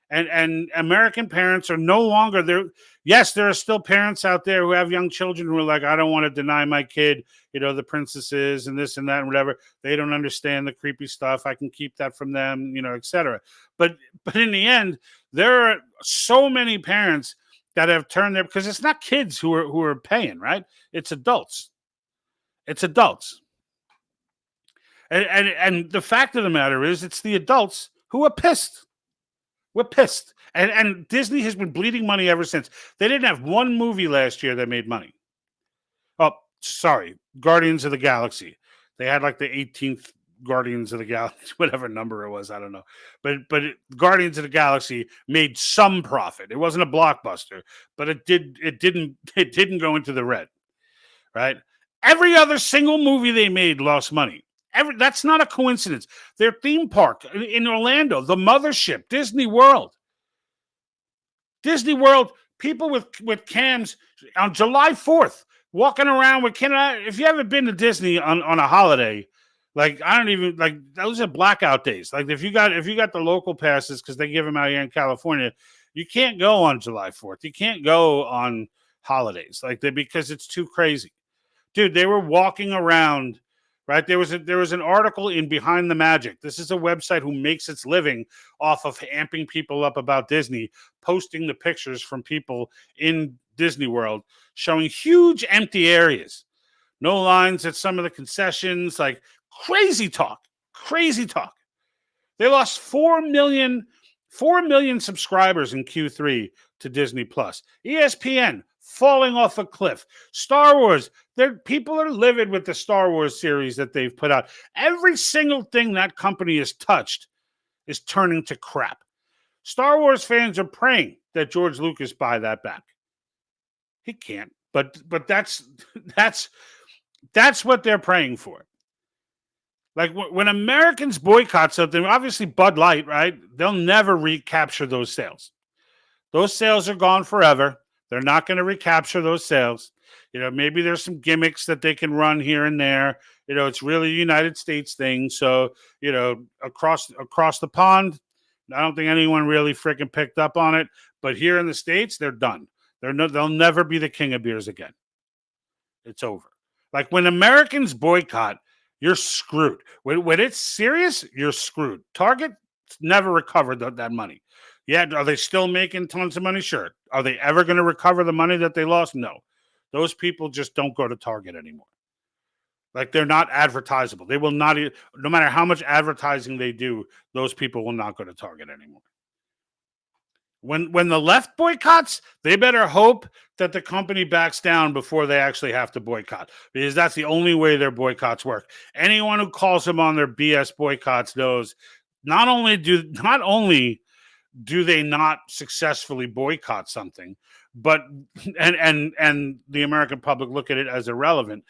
And American parents are no longer there. Yes, there are still parents out there who have young children who are like, I don't want to deny my kid, the princesses and this and that and whatever. They don't understand the creepy stuff. I can keep that from them, etc. But in the end, there are so many parents that have turned their, because it's not kids who are paying, right? It's adults. It's adults. And the fact of the matter is, it's the adults who are pissed. We're pissed. And Disney has been bleeding money ever since. They didn't have one movie last year that made money. Oh, sorry. Guardians of the Galaxy. They had like the 18th Guardians of the Galaxy, whatever number it was, I don't know. But Guardians of the Galaxy made some profit. It wasn't a blockbuster, but it didn't go into the red. Right? Every other single movie they made lost money. That's not a coincidence. Their theme park in Orlando, the mothership, Disney World, people with cams on July 4th walking around with if you haven't been to Disney on a holiday, like, I don't even, like, those are blackout days. Like, if you got the local passes, because they give them out here in California, you can't go on July 4th. You can't go on holidays because it's too crazy. Dude, they were walking around. Right, there was an article in Behind the Magic. This is a website who makes its living off of amping people up about Disney, posting the pictures from people in Disney World showing huge empty areas, no lines at some of the concessions, like crazy talk. They lost 4 million subscribers in Q3 to Disney Plus. ESPN falling off a cliff. Star Wars, people are livid with the Star Wars series that they've put out. Every single thing that company has touched is turning to crap. Star Wars fans are praying that George Lucas buy that back. He can't, but that's what they're praying for. Like, when Americans boycott something, obviously Bud Light, right? They'll never recapture those sales. Those sales are gone forever. They're not going to recapture those sales. Maybe there's some gimmicks that they can run here and there. It's really a United States thing. So, across the pond, I don't think anyone really freaking picked up on it. But here in the States, they're done. They'll never be the king of beers again. It's over. Like when Americans boycott, you're screwed. When it's serious, you're screwed. Target never recovered that money. Yeah, are they still making tons of money? Sure. Are they ever going to recover the money that they lost? No. Those people just don't go to Target anymore. Like they're not advertisable. They will not, no matter how much advertising they do, those people will not go to Target anymore. When the left boycotts, they better hope that the company backs down before they actually have to boycott, because that's the only way their boycotts work. Anyone who calls them on their BS boycotts knows not only do they not successfully boycott something, but and the American public look at it as irrelevant,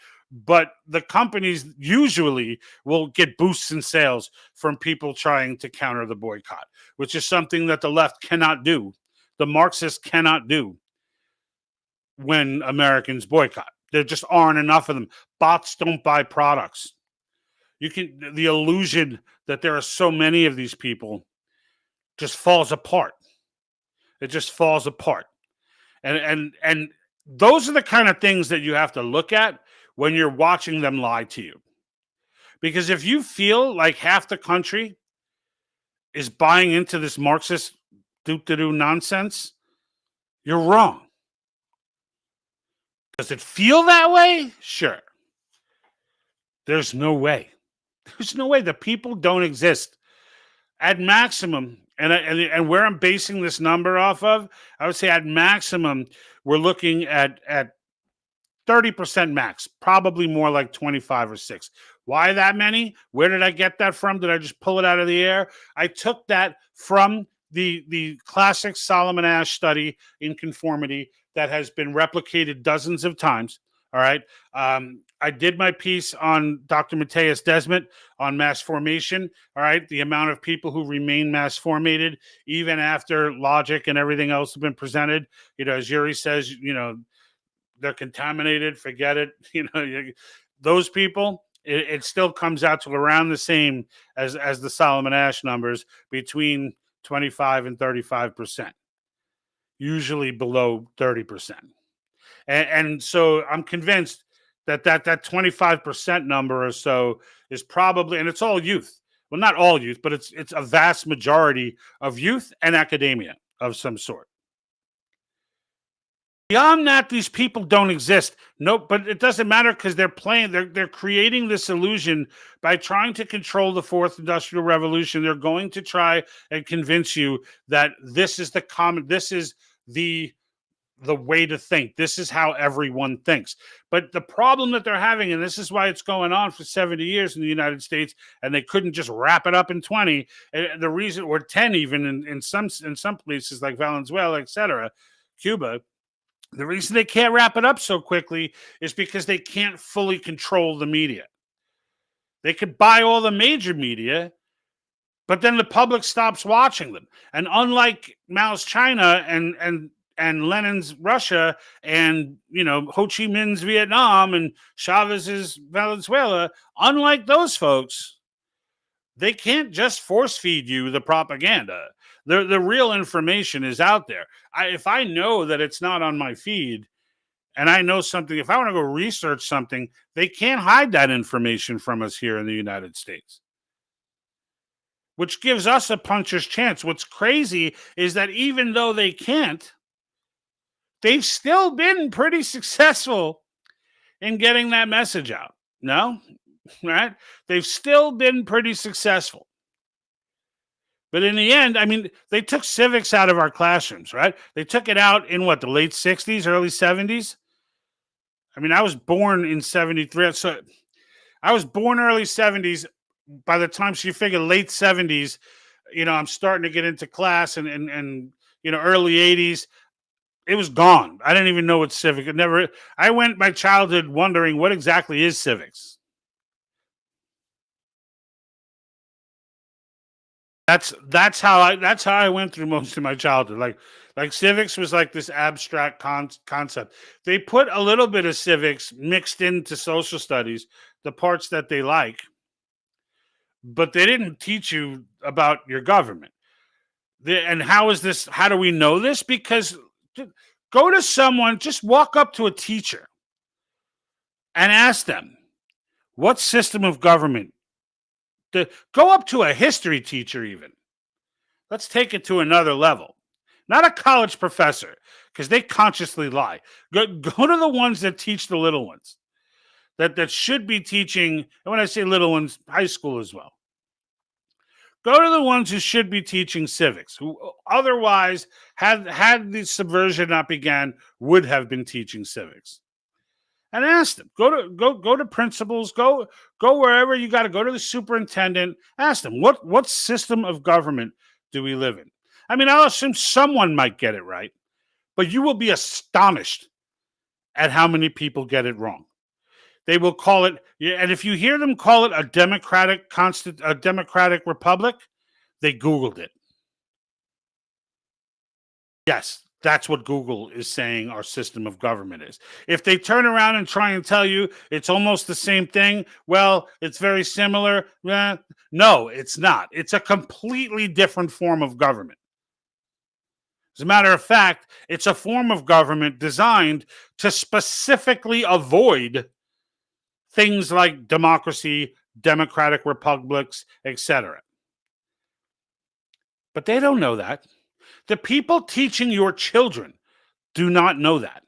but the companies usually will get boosts in sales from people trying to counter the boycott, which is something that the left cannot do. The Marxists cannot do when Americans boycott. There just aren't enough of them. Bots don't buy products. The illusion that there are so many of these people just falls apart. It just falls apart. And those are the kind of things that you have to look at when you're watching them lie to you. Because if you feel like half the country is buying into this Marxist doo-doo nonsense, you're wrong. Does it feel that way? Sure. There's no way. There's no way. The people don't exist. At maximum, and where I'm basing this number off of, I would say at maximum, we're looking at 30% max, probably more like 25 or 6. Why that many? Where did I get that from? Did I just pull it out of the air? I took that from the classic Solomon Asch study in conformity that has been replicated dozens of times. All right. I did my piece on Dr. Matthias Desmet on mass formation. All right. The amount of people who remain mass formated, even after logic and everything else has been presented, as Yuri says, they're contaminated, forget it. Those people, it still comes out to around the same as the Solomon Asch numbers, between 25 and 35%, usually below 30%. And so I'm convinced that 25% number or so is probably, and it's all youth. Well, not all youth, but it's a vast majority of youth and academia of some sort. Beyond that, these people don't exist. Nope, but it doesn't matter, because they're creating this illusion by trying to control the fourth industrial revolution. They're going to try and convince you that this is the way to think. This is how everyone thinks. But the problem that they're having, and this is why it's going on for 70 years in the United States, and they couldn't just wrap it up in 20, the reason, or 10 even in some places like Venezuela, etc., Cuba, the reason they can't wrap it up so quickly is because they can't fully control the media. They could buy all the major media, but then the public stops watching them. And unlike Mao's China and Lenin's Russia and, Ho Chi Minh's Vietnam and Chavez's Venezuela, unlike those folks, they can't just force feed you the propaganda. The real information is out there. If I know that it's not on my feed, and I know something, if I want to go research something, they can't hide that information from us here in the United States, which gives us a puncher's chance. What's crazy is that even though they can't, they've still been pretty successful in getting that message out. No? Right? They've still been pretty successful. But in the end, they took civics out of our classrooms, right? They took it out in the late 60s, early 70s? I was born in 73. So I was born early 70s. By the time you figure late 70s, I'm starting to get into class and early 80s. It was gone. I didn't even know what civics. I went my childhood wondering what exactly is civics. That's how I went through most of my childhood. Like civics was like this abstract concept. They put a little bit of civics mixed into social studies, the parts that they like, but they didn't teach you about your government. And how do we know this? Because go to someone, just walk up to a teacher and ask them, what system of government? Go up to a history teacher even. Let's take it to another level. Not a college professor, because they consciously lie. Go to the ones that teach the little ones, that should be teaching, and when I say little ones, high school as well. Go to the ones who should be teaching civics, who otherwise, had the subversion not began, would have been teaching civics. And ask them. Go to principals. Go wherever you got to go to the superintendent. Ask them what system of government do we live in. I mean, I'll assume someone might get it right, but you will be astonished at how many people get it wrong. They will call it, and if you hear them call it a democratic republic, they Googled it. Yes, that's what Google is saying our system of government is. If they turn around and try and tell you it's almost the same thing, well, it's very similar. No, it's not. It's a completely different form of government. As a matter of fact, it's a form of government designed to specifically avoid things like democracy, democratic republics, etc. But they don't know that. The people teaching your children do not know that.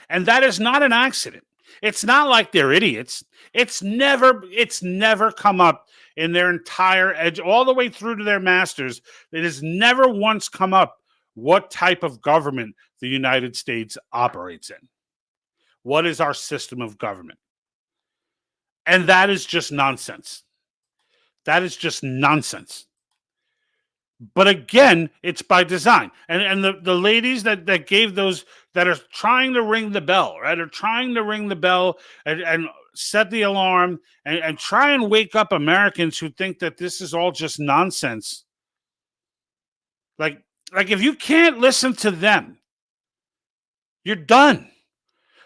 And that is not an accident. It's not like they're idiots. It's never come up in their entire all the way through to their masters. It has never once come up what type of government the United States operates in. What is our system of government? And that is just nonsense. That is just nonsense. But again, it's by design. And the ladies that gave those, that are trying to ring the bell, right? Are trying to ring the bell and set the alarm and try and wake up Americans who think that this is all just nonsense. Like if you can't listen to them, you're done.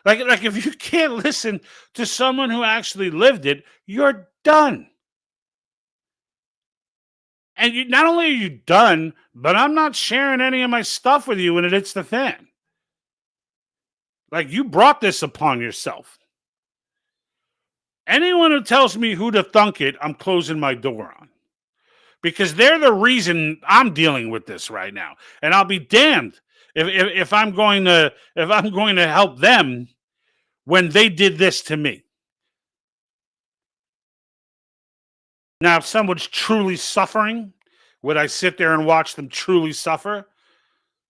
Like if you can't listen to someone who actually lived it, you're done. And not only are you done, but I'm not sharing any of my stuff with you when it hits the fan. Like, you brought this upon yourself. Anyone who tells me who to thunk it, I'm closing my door on. Because they're the reason I'm dealing with this right now. And I'll be damned if I'm going to help them when they did this to me. Now, if someone's truly suffering, would I sit there and watch them truly suffer?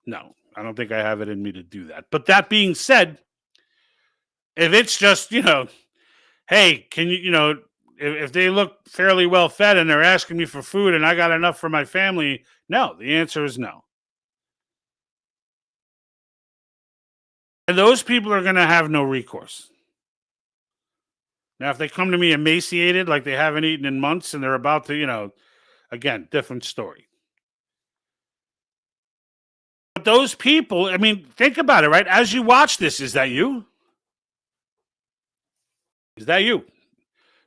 No, I don't think I have it in me to do that. But that being said, if it's just, hey, can you, if they look fairly well fed and they're asking me for food and I got enough for my family, no, the answer is no. And those people are going to have no recourse. Now, if they come to me emaciated, like they haven't eaten in months and they're about to, again, different story. But those people, I mean, think about it, right? As you watch this, is that you? Is that you?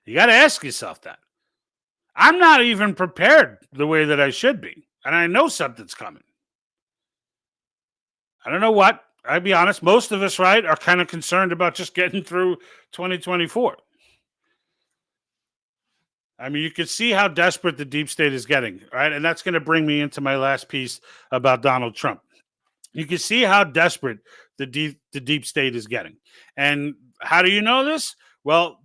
You got to ask yourself that. I'm not even prepared the way that I should be. And I know something's coming. I don't know what. I'll be honest. Most of us, right, are kind of concerned about just getting through 2024. I mean, you can see how desperate the deep state is getting, right? And that's going to bring me into my last piece about Donald Trump. You can see how desperate the deep state is getting. And how do you know this? Well,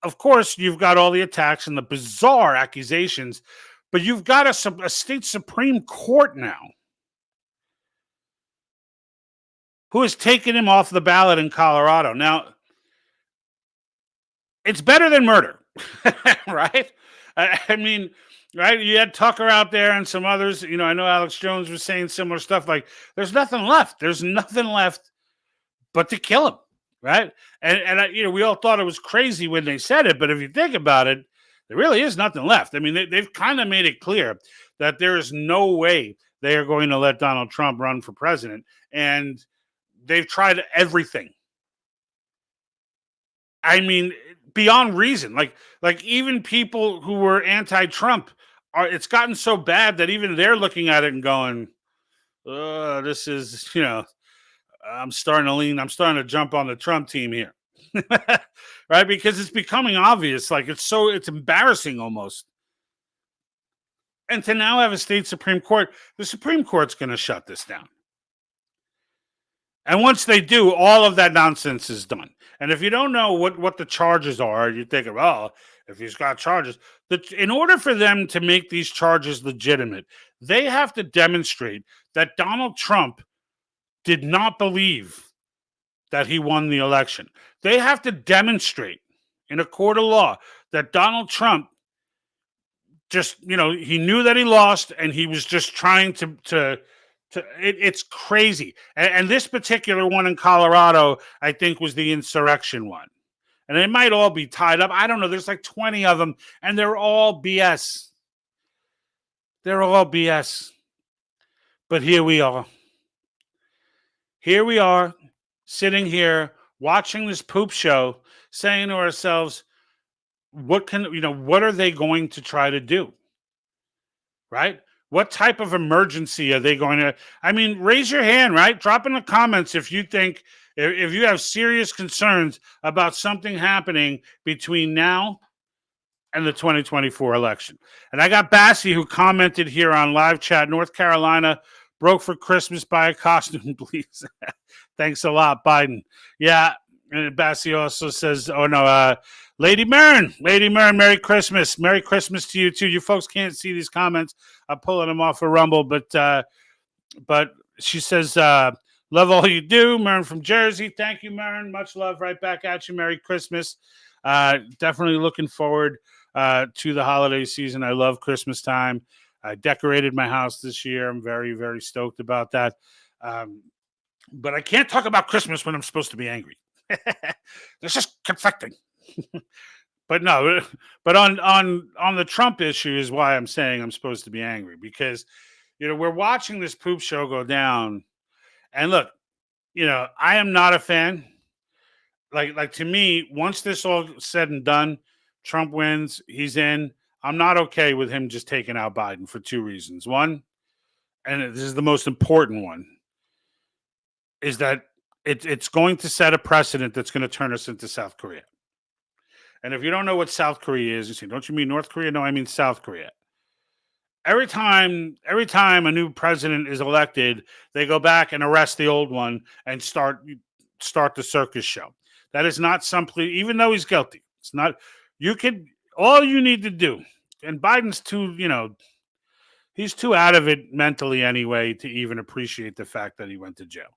of course, you've got all the attacks and the bizarre accusations, but you've got a state Supreme Court now who has taken him off the ballot in Colorado. Now, it's better than murder, right? I mean, right? You had Tucker out there and some others. I know Alex Jones was saying similar stuff. Like, there's nothing left. There's nothing left but to kill him, right? And we all thought it was crazy when they said it. But if you think about it, There really is nothing left. I mean, they've kind of made it clear that there is no way they are going to let Donald Trump run for president. And they've tried everything. I mean, beyond reason. Like even people who were anti-Trump, it's gotten so bad that even they're looking at it and going, this is, I'm starting to jump on the Trump team here. Right? Because it's becoming obvious. Like it's embarrassing almost. And to now have a state Supreme Court, the Supreme Court's going to shut this down. And once they do, all of that nonsense is done. And if you don't know what the charges are, you think, if he's got charges, in order for them to make these charges legitimate, they have to demonstrate that Donald Trump did not believe that he won the election. They have to demonstrate in a court of law that Donald Trump just, he knew that he lost and he was just trying to it's crazy. And this particular one in Colorado, I think, was the insurrection one. And they might all be tied up. I don't know. There's like 20 of them, and they're all BS. They're all BS. But here we are. Here we are, sitting here, watching this poop show, saying to ourselves, what are they going to try to do? Right? What type of emergency are they going to? I mean, raise your hand, right? Drop in the comments if you think, if you have serious concerns about something happening between now and the 2024 election. And I got Bassy who commented here on live chat, North Carolina broke for Christmas, buy a costume, please. Thanks a lot, Biden. Yeah. And Bassy also says, Lady Mern, Merry Christmas. Merry Christmas to you too. You folks can't see these comments. I'm pulling them off of Rumble, but she says, love all you do. Mern from Jersey. Thank you, Mern. Much love right back at you. Merry Christmas. Definitely looking forward to the holiday season. I love Christmas time. I decorated my house this year. I'm very, very stoked about that. But I can't talk about Christmas when I'm supposed to be angry. It's just conflicting. But no, but on the Trump issue is why I'm saying I'm supposed to be angry, because we're watching this poop show go down, and look, I am not a fan. Like to me, once this all said and done, Trump wins, he's in. I'm not okay with him just taking out Biden for two reasons. One, and this is the most important one, is that it's going to set a precedent that's going to turn us into South Korea. And if you don't know what South Korea is, you say, don't you mean North Korea? No, I mean South Korea. Every time a new president is elected, they go back and arrest the old one and start the circus show. That is not simply, even though he's guilty, it's not, all you need to do, and Biden's too, he's too out of it mentally anyway to even appreciate the fact that he went to jail.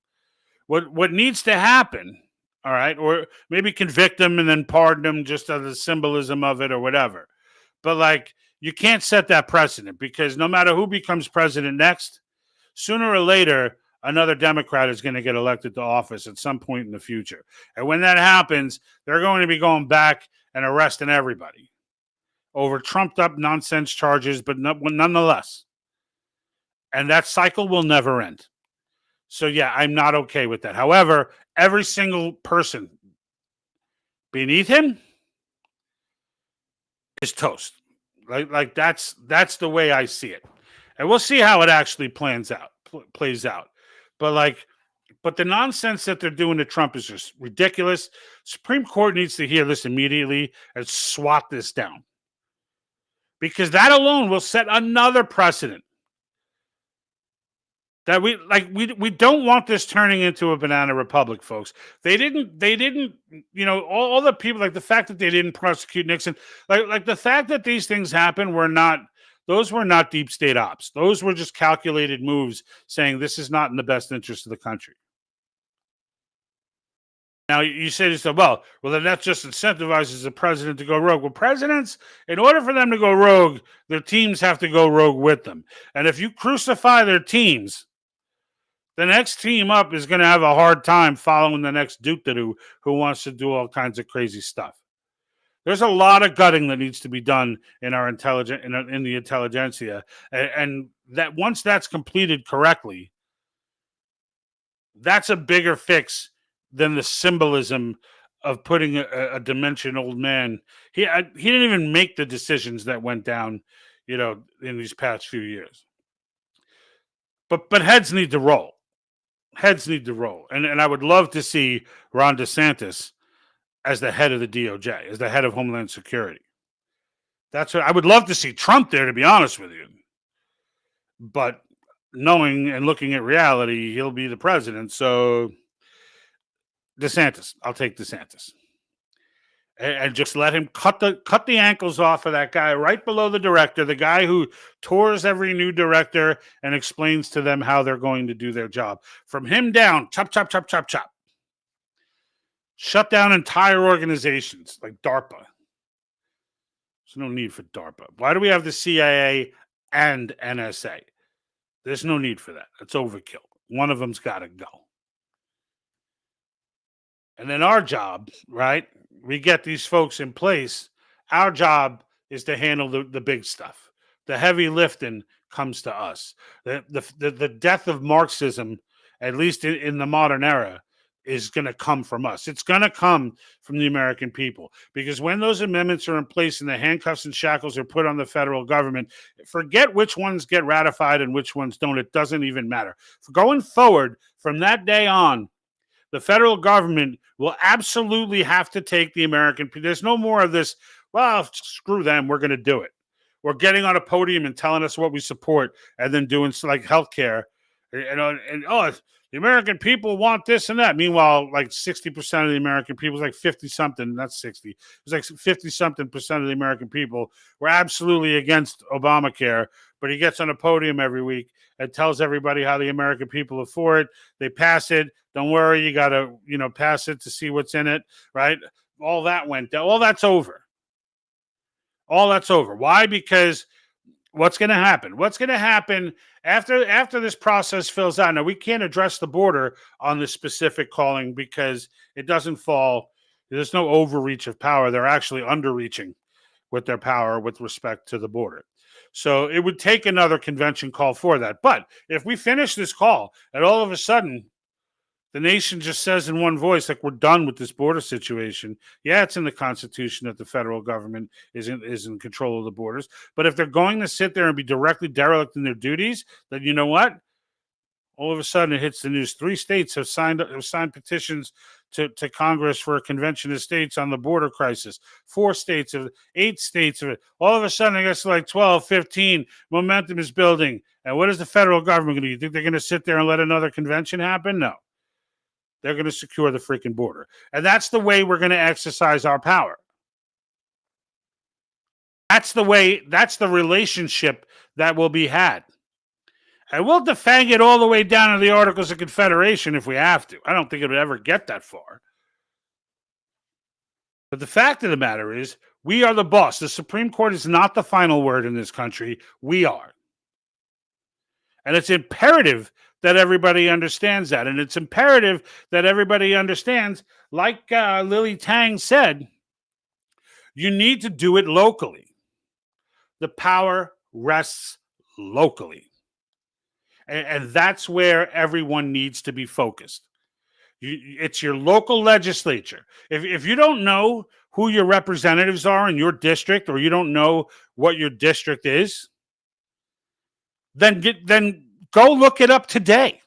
What needs to happen, all right, or maybe convict him and then pardon him just as the symbolism of it or whatever. But you can't set that precedent, because no matter who becomes president next, sooner or later, another Democrat is going to get elected to office at some point in the future. And when that happens, they're going to be going back and arresting everybody over trumped up nonsense charges, but nonetheless. And that cycle will never end. So, yeah, I'm not okay with that. However, every single person beneath him is toast. Like that's the way I see it. And we'll see how it actually plays out. But the nonsense that they're doing to Trump is just ridiculous. Supreme Court needs to hear this immediately and swat this down, because that alone will set another precedent. That we don't want this turning into a banana republic, folks. They didn't, all the people, like the fact that they didn't prosecute Nixon, like the fact that these things happen were not deep state ops. Those were just calculated moves saying this is not in the best interest of the country. Now, you say to yourself, well, then that just incentivizes the president to go rogue. Well, presidents, in order for them to go rogue, their teams have to go rogue with them. And if you crucify their teams, the next team up is going to have a hard time following the next dude who wants to do all kinds of crazy stuff. There's a lot of gutting that needs to be done in our in the intelligentsia, and that once that's completed correctly, that's a bigger fix than the symbolism of putting a dementia old man. He didn't even make the decisions that went down, in these past few years. But heads need to roll. Heads need to roll, and I would love to see Ron DeSantis as the head of the DOJ, as the head of Homeland Security. That's what I would love to see Trump there, to be honest with you. But knowing and looking at reality, he'll be the president. So DeSantis, I'll take DeSantis. And just let him cut the ankles off of that guy right below the director, the guy who tours every new director and explains to them how they're going to do their job. From him down, chop, chop, chop, chop, chop. Shut down entire organizations like DARPA. There's no need for DARPA. Why do we have the CIA and NSA? There's no need for that. It's overkill. One of them's got to go. And then our job, right? We get these folks in place. Our job is to handle the big stuff. The heavy lifting comes to us. The death of Marxism, at least in the modern era, is going to come from us. It's going to come from the American people, because when those amendments are in place and the handcuffs and shackles are put on the federal government, forget which ones get ratified and which ones don't. It doesn't even matter. Going forward, from that day on, the federal government will absolutely have to take the American people. There's no more of this, well, screw them, we're going to do it. We're getting on a podium and telling us what we support and then doing like healthcare. The American people want this and that. Meanwhile, like 60% of the American people, like 50-something, not 60. It's like 50-something percent of the American people were absolutely against Obamacare, but he gets on a podium every week and tells everybody how the American people are for it. They pass it. Don't worry, you got to, pass it to see what's in it, right? All that went down. All that's over. All that's over. Why? Because what's going to happen? What's going to happen after this process fills out? Now, we can't address the border on this specific calling because it doesn't fall. There's no overreach of power. They're actually underreaching with their power with respect to the border. So it would take another convention call for that. But if we finish this call and all of a sudden the nation just says in one voice, like, we're done with this border situation. Yeah, it's in the Constitution that the federal government is in control of the borders. But if they're going to sit there and be directly derelict in their duties, then you know what? All of a sudden it hits the news. 3 states have signed petitions to Congress for a convention of states on the border crisis. 4 states of 8 states of it. All of a sudden, I guess like 12, 15, momentum is building. And what is the federal government going to do? You think they're going to sit there and let another convention happen? No. They're going to secure the freaking border. And that's the way we're going to exercise our power. That's the way, that's the relationship that will be had. And we'll defang it all the way down to the Articles of Confederation if we have to. I don't think it would ever get that far. But the fact of the matter is, we are the boss. The Supreme Court is not the final word in this country. We are. And it's imperative that everybody understands that. And it's imperative that everybody understands, like Lily Tang said, you need to do it locally. The power rests locally. And that's where everyone needs to be focused. It's your local legislature. If you don't know who your representatives are in your district, or you don't know what your district is, then go look it up today.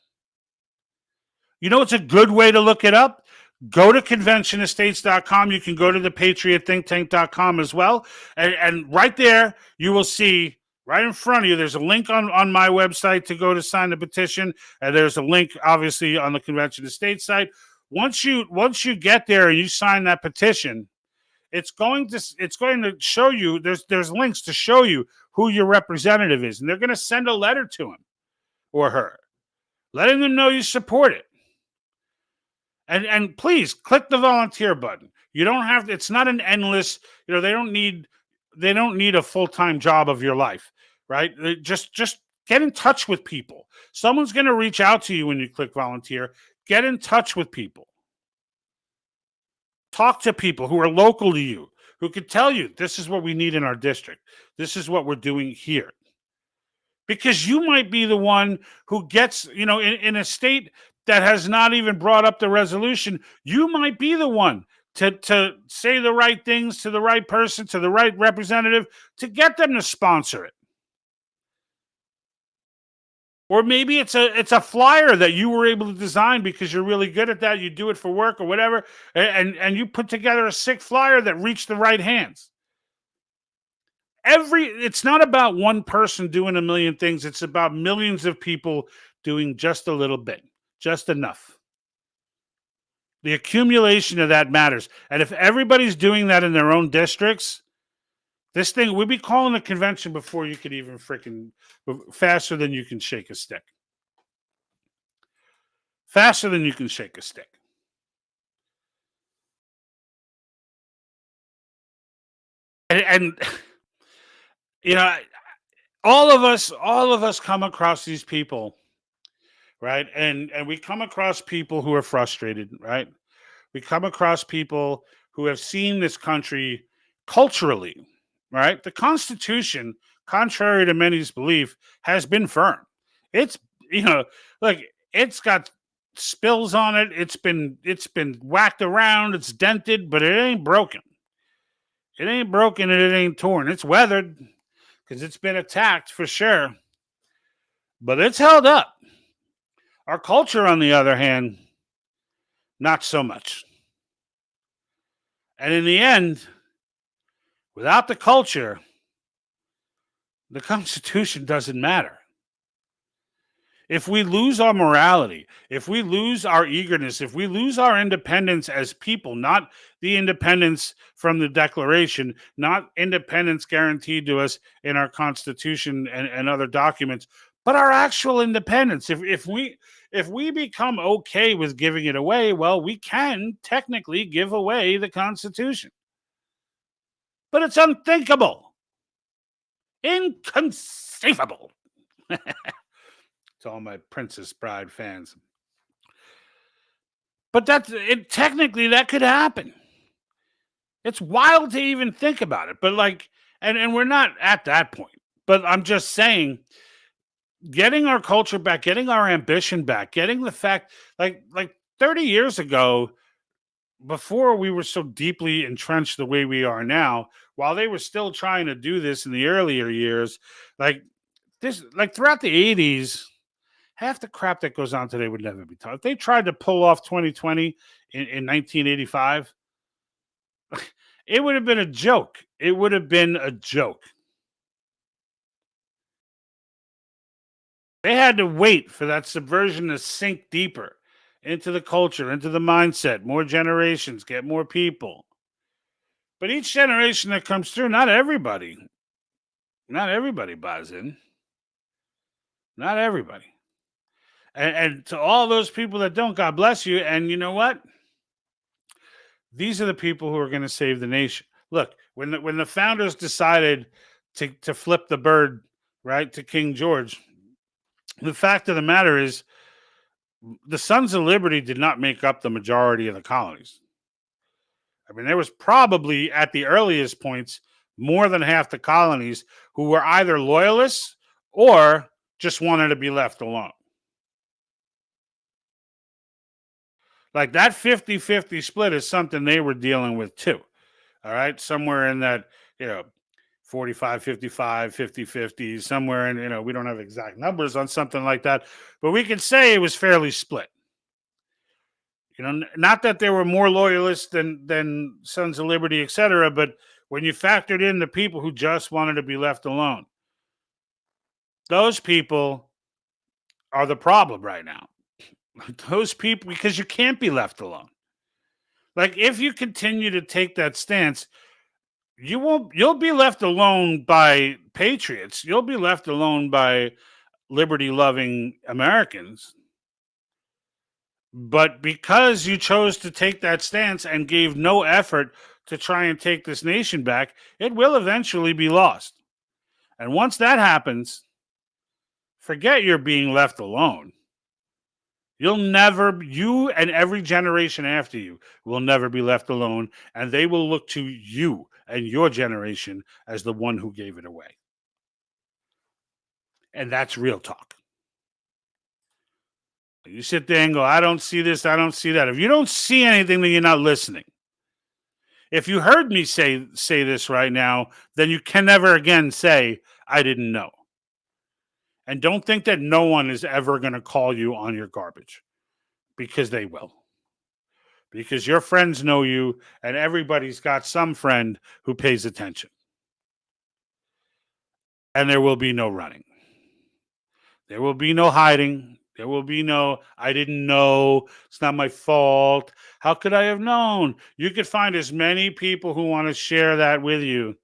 You know, it's a good way to look it up. Go to conventionestates.com. You can go to the patriotthinktank.com as well. And right there, you will see right in front of you, there's a link on my website to go to sign the petition. And there's a link, obviously, on the Convention of States site. Once you get there and you sign that petition, it's going to show you, there's links to show you who your representative is. And they're going to send a letter to him or her, letting them know you support it. And please click the volunteer button. You don't have to, it's not an endless, they don't need a full-time job of your life, right? Just get in touch with people. Someone's going to reach out to you when you click volunteer. Get in touch with people. Talk to people who are local to you, who could tell you this is what we need in our district. This is what we're doing here. Because you might be the one who gets, in a state that has not even brought up the resolution, you might be the one to say the right things to the right person, to the right representative, to get them to sponsor it. Or maybe it's a flyer that you were able to design because you're really good at that. You do it for work or whatever, and you put together a sick flyer that reached the right hands. It's not about one person doing a million things. It's about millions of people doing just a little bit, just enough. The accumulation of that matters. And if everybody's doing that in their own districts, this thing, we'd be calling a convention before you could even faster than you can shake a stick. Faster than you can shake a stick. And all of us come across these people, right? And we come across people who are frustrated, right? We come across people who have seen this country culturally, right? The Constitution, contrary to many's belief, has been firm. It's, it's got spills on it. It's been whacked around. It's dented, but it ain't broken. It ain't broken and it ain't torn. It's weathered because it's been attacked for sure, but it's held up. Our culture, on the other hand, not so much. And in the end, without the culture, the Constitution doesn't matter. If we lose our morality, if we lose our eagerness, if we lose our independence as people, not the independence from the Declaration, not independence guaranteed to us in our Constitution and other documents, but our actual independence. If we become okay with giving it away, well, we can technically give away the Constitution. But it's unthinkable. Inconceivable. To all my Princess Bride fans. But technically that could happen. It's wild to even think about it. But and we're not at that point. But I'm just saying, getting our culture back, getting our ambition back, getting the fact, like 30 years ago, before we were so deeply entrenched the way we are now, while they were still trying to do this in the earlier years, throughout the 80s, half the crap that goes on today would never be taught. If they tried to pull off 2020 in 1985, it would have been a joke. It would have been a joke. They had to wait for that subversion to sink deeper into the culture, into the mindset, more generations, get more people. But each generation that comes through, not everybody buys in. Not everybody. And to all those people that don't, God bless you. And you know what? These are the people who are going to save the nation. Look, when the founders decided to flip the bird, right, to King George, the fact of the matter is the Sons of Liberty did not make up the majority of the colonies. I mean, there was probably at the earliest points more than half the colonies who were either loyalists or just wanted to be left alone. Like that 50-50 split is something they were dealing with too. All right. Somewhere in that, 45-55, 50-50, somewhere in, we don't have exact numbers on something like that, but we could say it was fairly split. Not that there were more loyalists than Sons of Liberty, et cetera, but when you factored in the people who just wanted to be left alone, those people are the problem right now. Those people, because you can't be left alone. Like if you continue to take that stance, you'll be left alone by patriots. You'll be left alone by liberty-loving Americans. But because you chose to take that stance and gave no effort to try and take this nation back, it will eventually be lost. And once that happens, forget you're being left alone. You and every generation after you will never be left alone, and they will look to you and your generation as the one who gave it away. And that's real talk. You sit there and go, I don't see this, I don't see that. If you don't see anything, then you're not listening. If you heard me say this right now, then you can never again say, I didn't know. And don't think that no one is ever going to call you on your garbage, because they will. Because your friends know you, and everybody's got some friend who pays attention. And there will be no running. There will be no hiding. There will be no, I didn't know. It's not my fault. How could I have known? You could find as many people who want to share that with you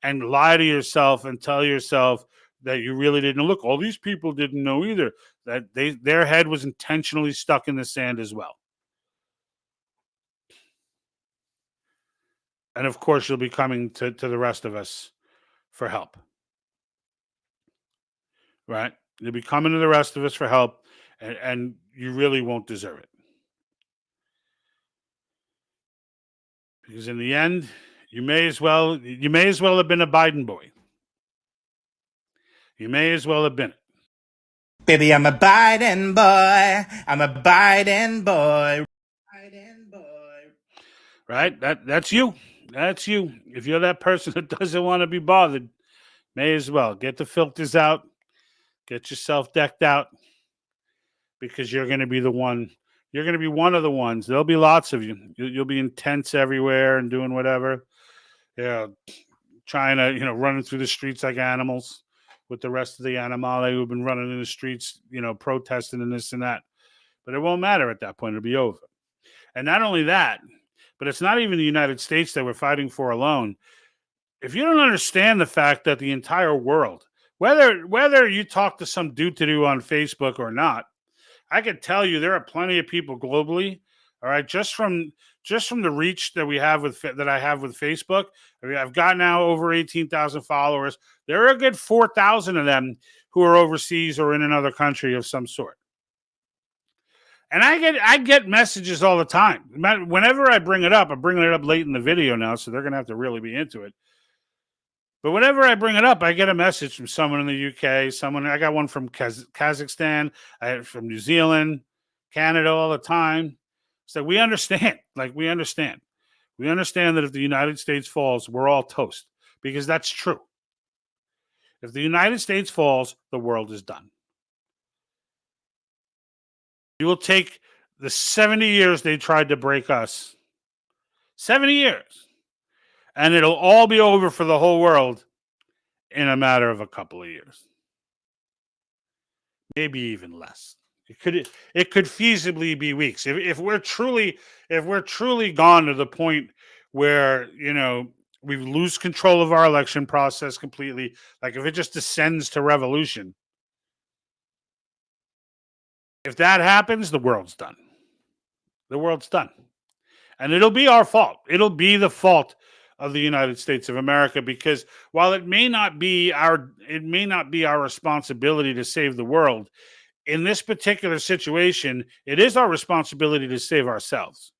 and lie to yourself and tell yourself that you really didn't. Look, all these people didn't know either. That their head was intentionally stuck in the sand as well. And of course, you'll be coming to the rest of us for help. Right? You'll be coming to the rest of us for help, and you really won't deserve it. Because in the end, you may as well have been a Biden boy. You may as well have been it. Baby, I'm a Biden boy. I'm a Biden boy. Biden boy. Right? That's you. That's you. If you're that person that doesn't want to be bothered, may as well get the filters out, get yourself decked out, because you're going to be the one. You're going to be one of the ones. There'll be lots of you. You'll be in tents everywhere and doing whatever. Yeah, trying to, running through the streets like animals with the rest of the animale who've been running in the streets, protesting and this and that. But it won't matter at that point. It'll be over. And not only that, but it's not even the United States that we're fighting for alone. If you don't understand the fact that the entire world, whether you talk to some dude-to-do on Facebook or not, I could tell you there are plenty of people globally, all right, just from the reach that I have with Facebook. I mean, I've got now over 18,000 followers. There are a good 4,000 of them who are overseas or in another country of some sort. And I get messages all the time. Whenever I bring it up, I'm bringing it up late in the video now, so they're going to have to really be into it. But whenever I bring it up, I get a message from someone in the UK. I got one from Kazakhstan, from New Zealand, Canada all the time. So we understand. We understand. We understand that if the United States falls, we're all toast, because that's true. If the United States falls, the world is done. You will take the 70 years they tried to break us. 70 years. And it'll all be over for the whole world in a matter of a couple of years. Maybe even less. It could feasibly be weeks. If we're truly gone to the point where, we lose control of our election process completely, like if it just descends to revolution, if that happens, the world's done. The world's done. And it'll be our fault. It'll be the fault of the United States of America, because while it may not be our responsibility to save the world, in this particular situation, it is our responsibility to save ourselves.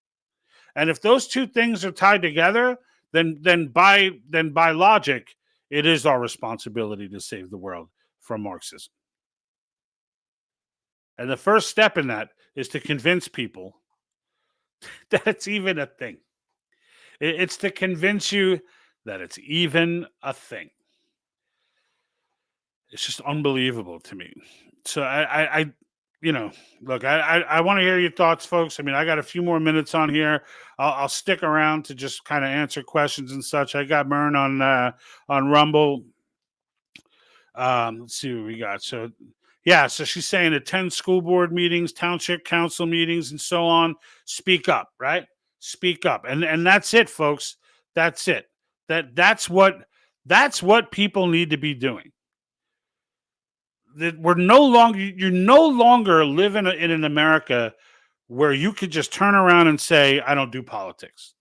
And if those two things are tied together, then by logic, it is our responsibility to save the world from Marxism. And the first step in that is to convince people that it's even a thing. It's to convince you that it's even a thing. It's just unbelievable to me. So I look, I want to hear your thoughts, folks. I mean, I got a few more minutes on here. I'll stick around to just kind of answer questions and such. I got Mern on Rumble. Let's see what we got. So she's saying attend school board meetings, township council meetings, and so on. Speak up, right? Speak up. And that's it, folks. That's it. That's what people need to be doing. That you're no longer living in an America where you could just turn around and say, I don't do politics.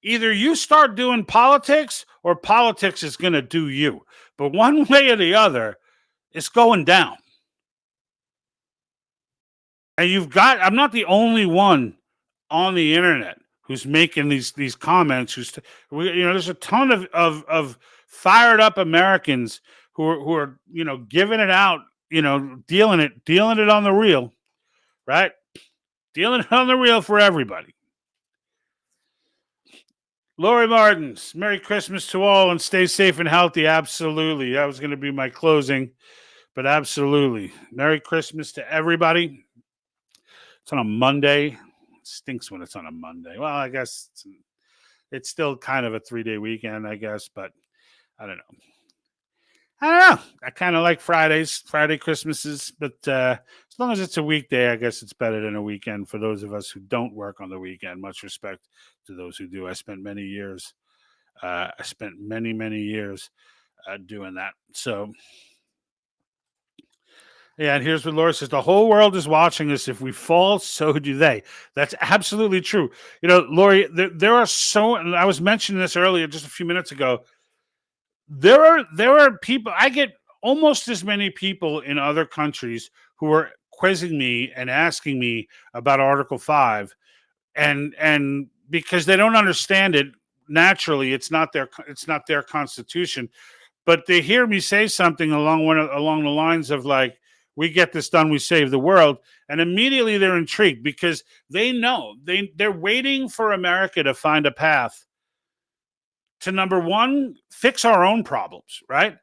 Either you start doing politics or politics is going to do you. But one way or the other, it's going down. And I'm not the only one on the internet who's making these comments. There's a ton of fired up Americans who are giving it out, dealing it on the real, right? Dealing it on the real for everybody. Lori Martins, Merry Christmas to all and stay safe and healthy. Absolutely. That was going to be my closing, but absolutely. Merry Christmas to everybody. It's on a Monday. It stinks when it's on a Monday. Well, I guess it's still kind of a 3-day weekend, I guess, but I don't know. I kind of like Friday Christmases, but as long as it's a weekday, I guess it's better than a weekend for those of us who don't work on the weekend. Much respect to those who do. I spent many years doing that. So, yeah, and here's what Laura says. The whole world is watching us. If we fall, so do they. That's absolutely true. Lori, there are and I was mentioning this earlier, just a few minutes ago. There are people, I get almost as many people in other countries who are quizzing me and asking me about Article 5, and because they don't understand it, naturally it's not their constitution, but they hear me say something along the lines of like, we get this done, we save the world, and immediately they're intrigued because they know they're waiting for America to find a path to, number one, fix our own problems, right?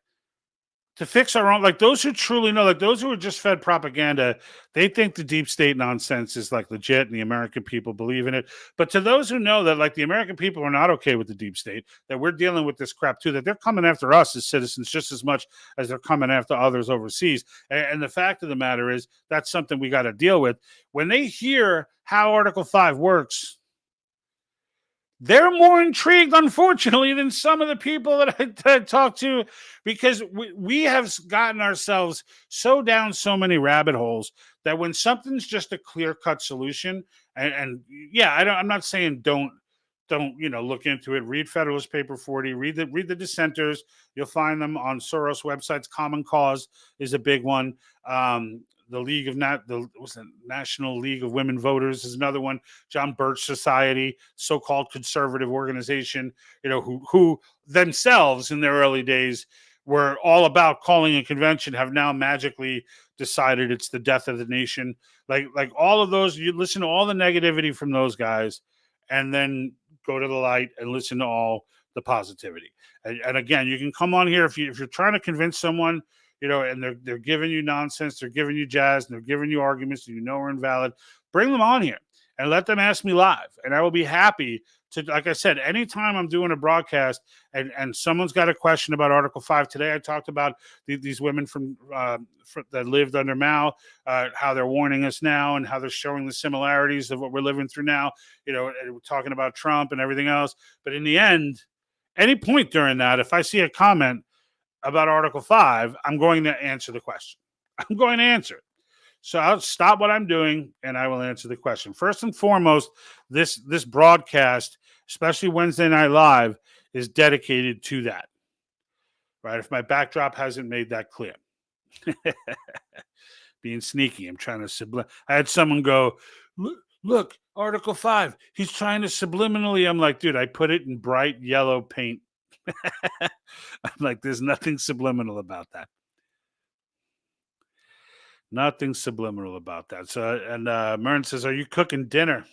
To fix our own, like those who truly know, like those who are just fed propaganda, they think the deep state nonsense is like legit and the American people believe in it. But to those who know that like the American people are not okay with the deep state, that we're dealing with this crap too, that they're coming after us as citizens just as much as they're coming after others overseas. And the fact of the matter is that's something we got to deal with. When they hear how Article 5 works, they're more intrigued, unfortunately, than some of the people that I talk to, because we have gotten ourselves so down so many rabbit holes that when something's just a clear-cut solution, and yeah, I'm not saying don't look into it. Read Federalist Paper 40. Read the dissenters. You'll find them on Soros websites. Common Cause is a big one. The League of National League of Women Voters is another one. John Birch Society, so-called conservative organization, who themselves in their early days were all about calling a convention, have now magically decided it's the death of the nation. Like all of those, you listen to all the negativity from those guys, and then go to the light and listen to all the positivity. And again, you can come on here if you're trying to convince someone, and they're giving you nonsense, they're giving you jazz, and they're giving you arguments that are invalid. Bring them on here and let them ask me live, and I will be happy to. Like I said, anytime I'm doing a broadcast and someone's got a question about Article 5. Today I talked about these women from that lived under Mao, how they're warning us now, and how they're showing the similarities of what we're living through now. And we're talking about Trump and everything else, but in the end, any point during that, if I see a comment about Article 5, I'm going to answer the question. I'm going to answer it. So I'll stop what I'm doing and I will answer the question. First and foremost, this broadcast, especially Wednesday Night Live, is dedicated to that. Right? If my backdrop hasn't made that clear. Being sneaky, I'm trying to I had someone go, look, Article 5, he's trying to subliminally. I'm like, dude, I put it in bright yellow paint. I'm like, there's nothing subliminal about that. Nothing subliminal about that. So, and Mern says, are you cooking dinner?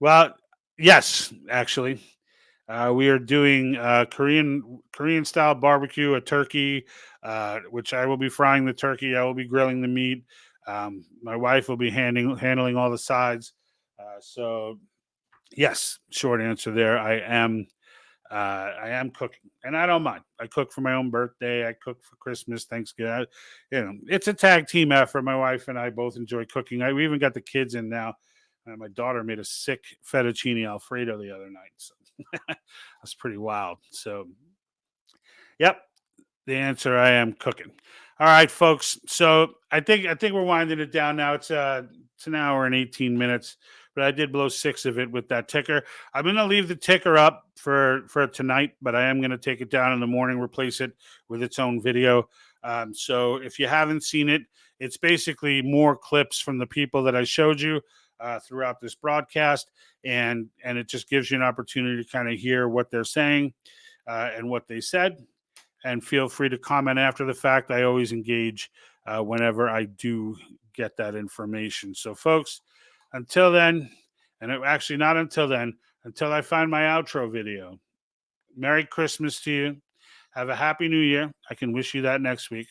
Well, yes, actually. We are doing Korean style barbecue, a turkey, which I will be frying the turkey. I will be grilling the meat. My wife will be handling all the sides. So, yes, short answer there. I am cooking, and I don't mind. I cook for my own birthday. I cook for Christmas, Thanksgiving. It's a tag team effort. My wife and I both enjoy cooking. We even got the kids in now. My daughter made a sick fettuccine Alfredo the other night. So that's pretty wild. So, yep, the answer, I am cooking. All right, folks. So I think we're winding it down now. It's an hour and 18 minutes. But I did blow 6 of it with that ticker. I'm going to leave the ticker up for tonight, but I am going to take it down in the morning, replace it with its own video. So if you haven't seen it, it's basically more clips from the people that I showed you throughout this broadcast, and it just gives you an opportunity to kind of hear what they're saying and what they said. And feel free to comment after the fact. I always engage whenever I do get that information. So, folks, until then, and actually not until then, until I find my outro video, Merry Christmas to you. Have a Happy New Year. I can wish you that next week.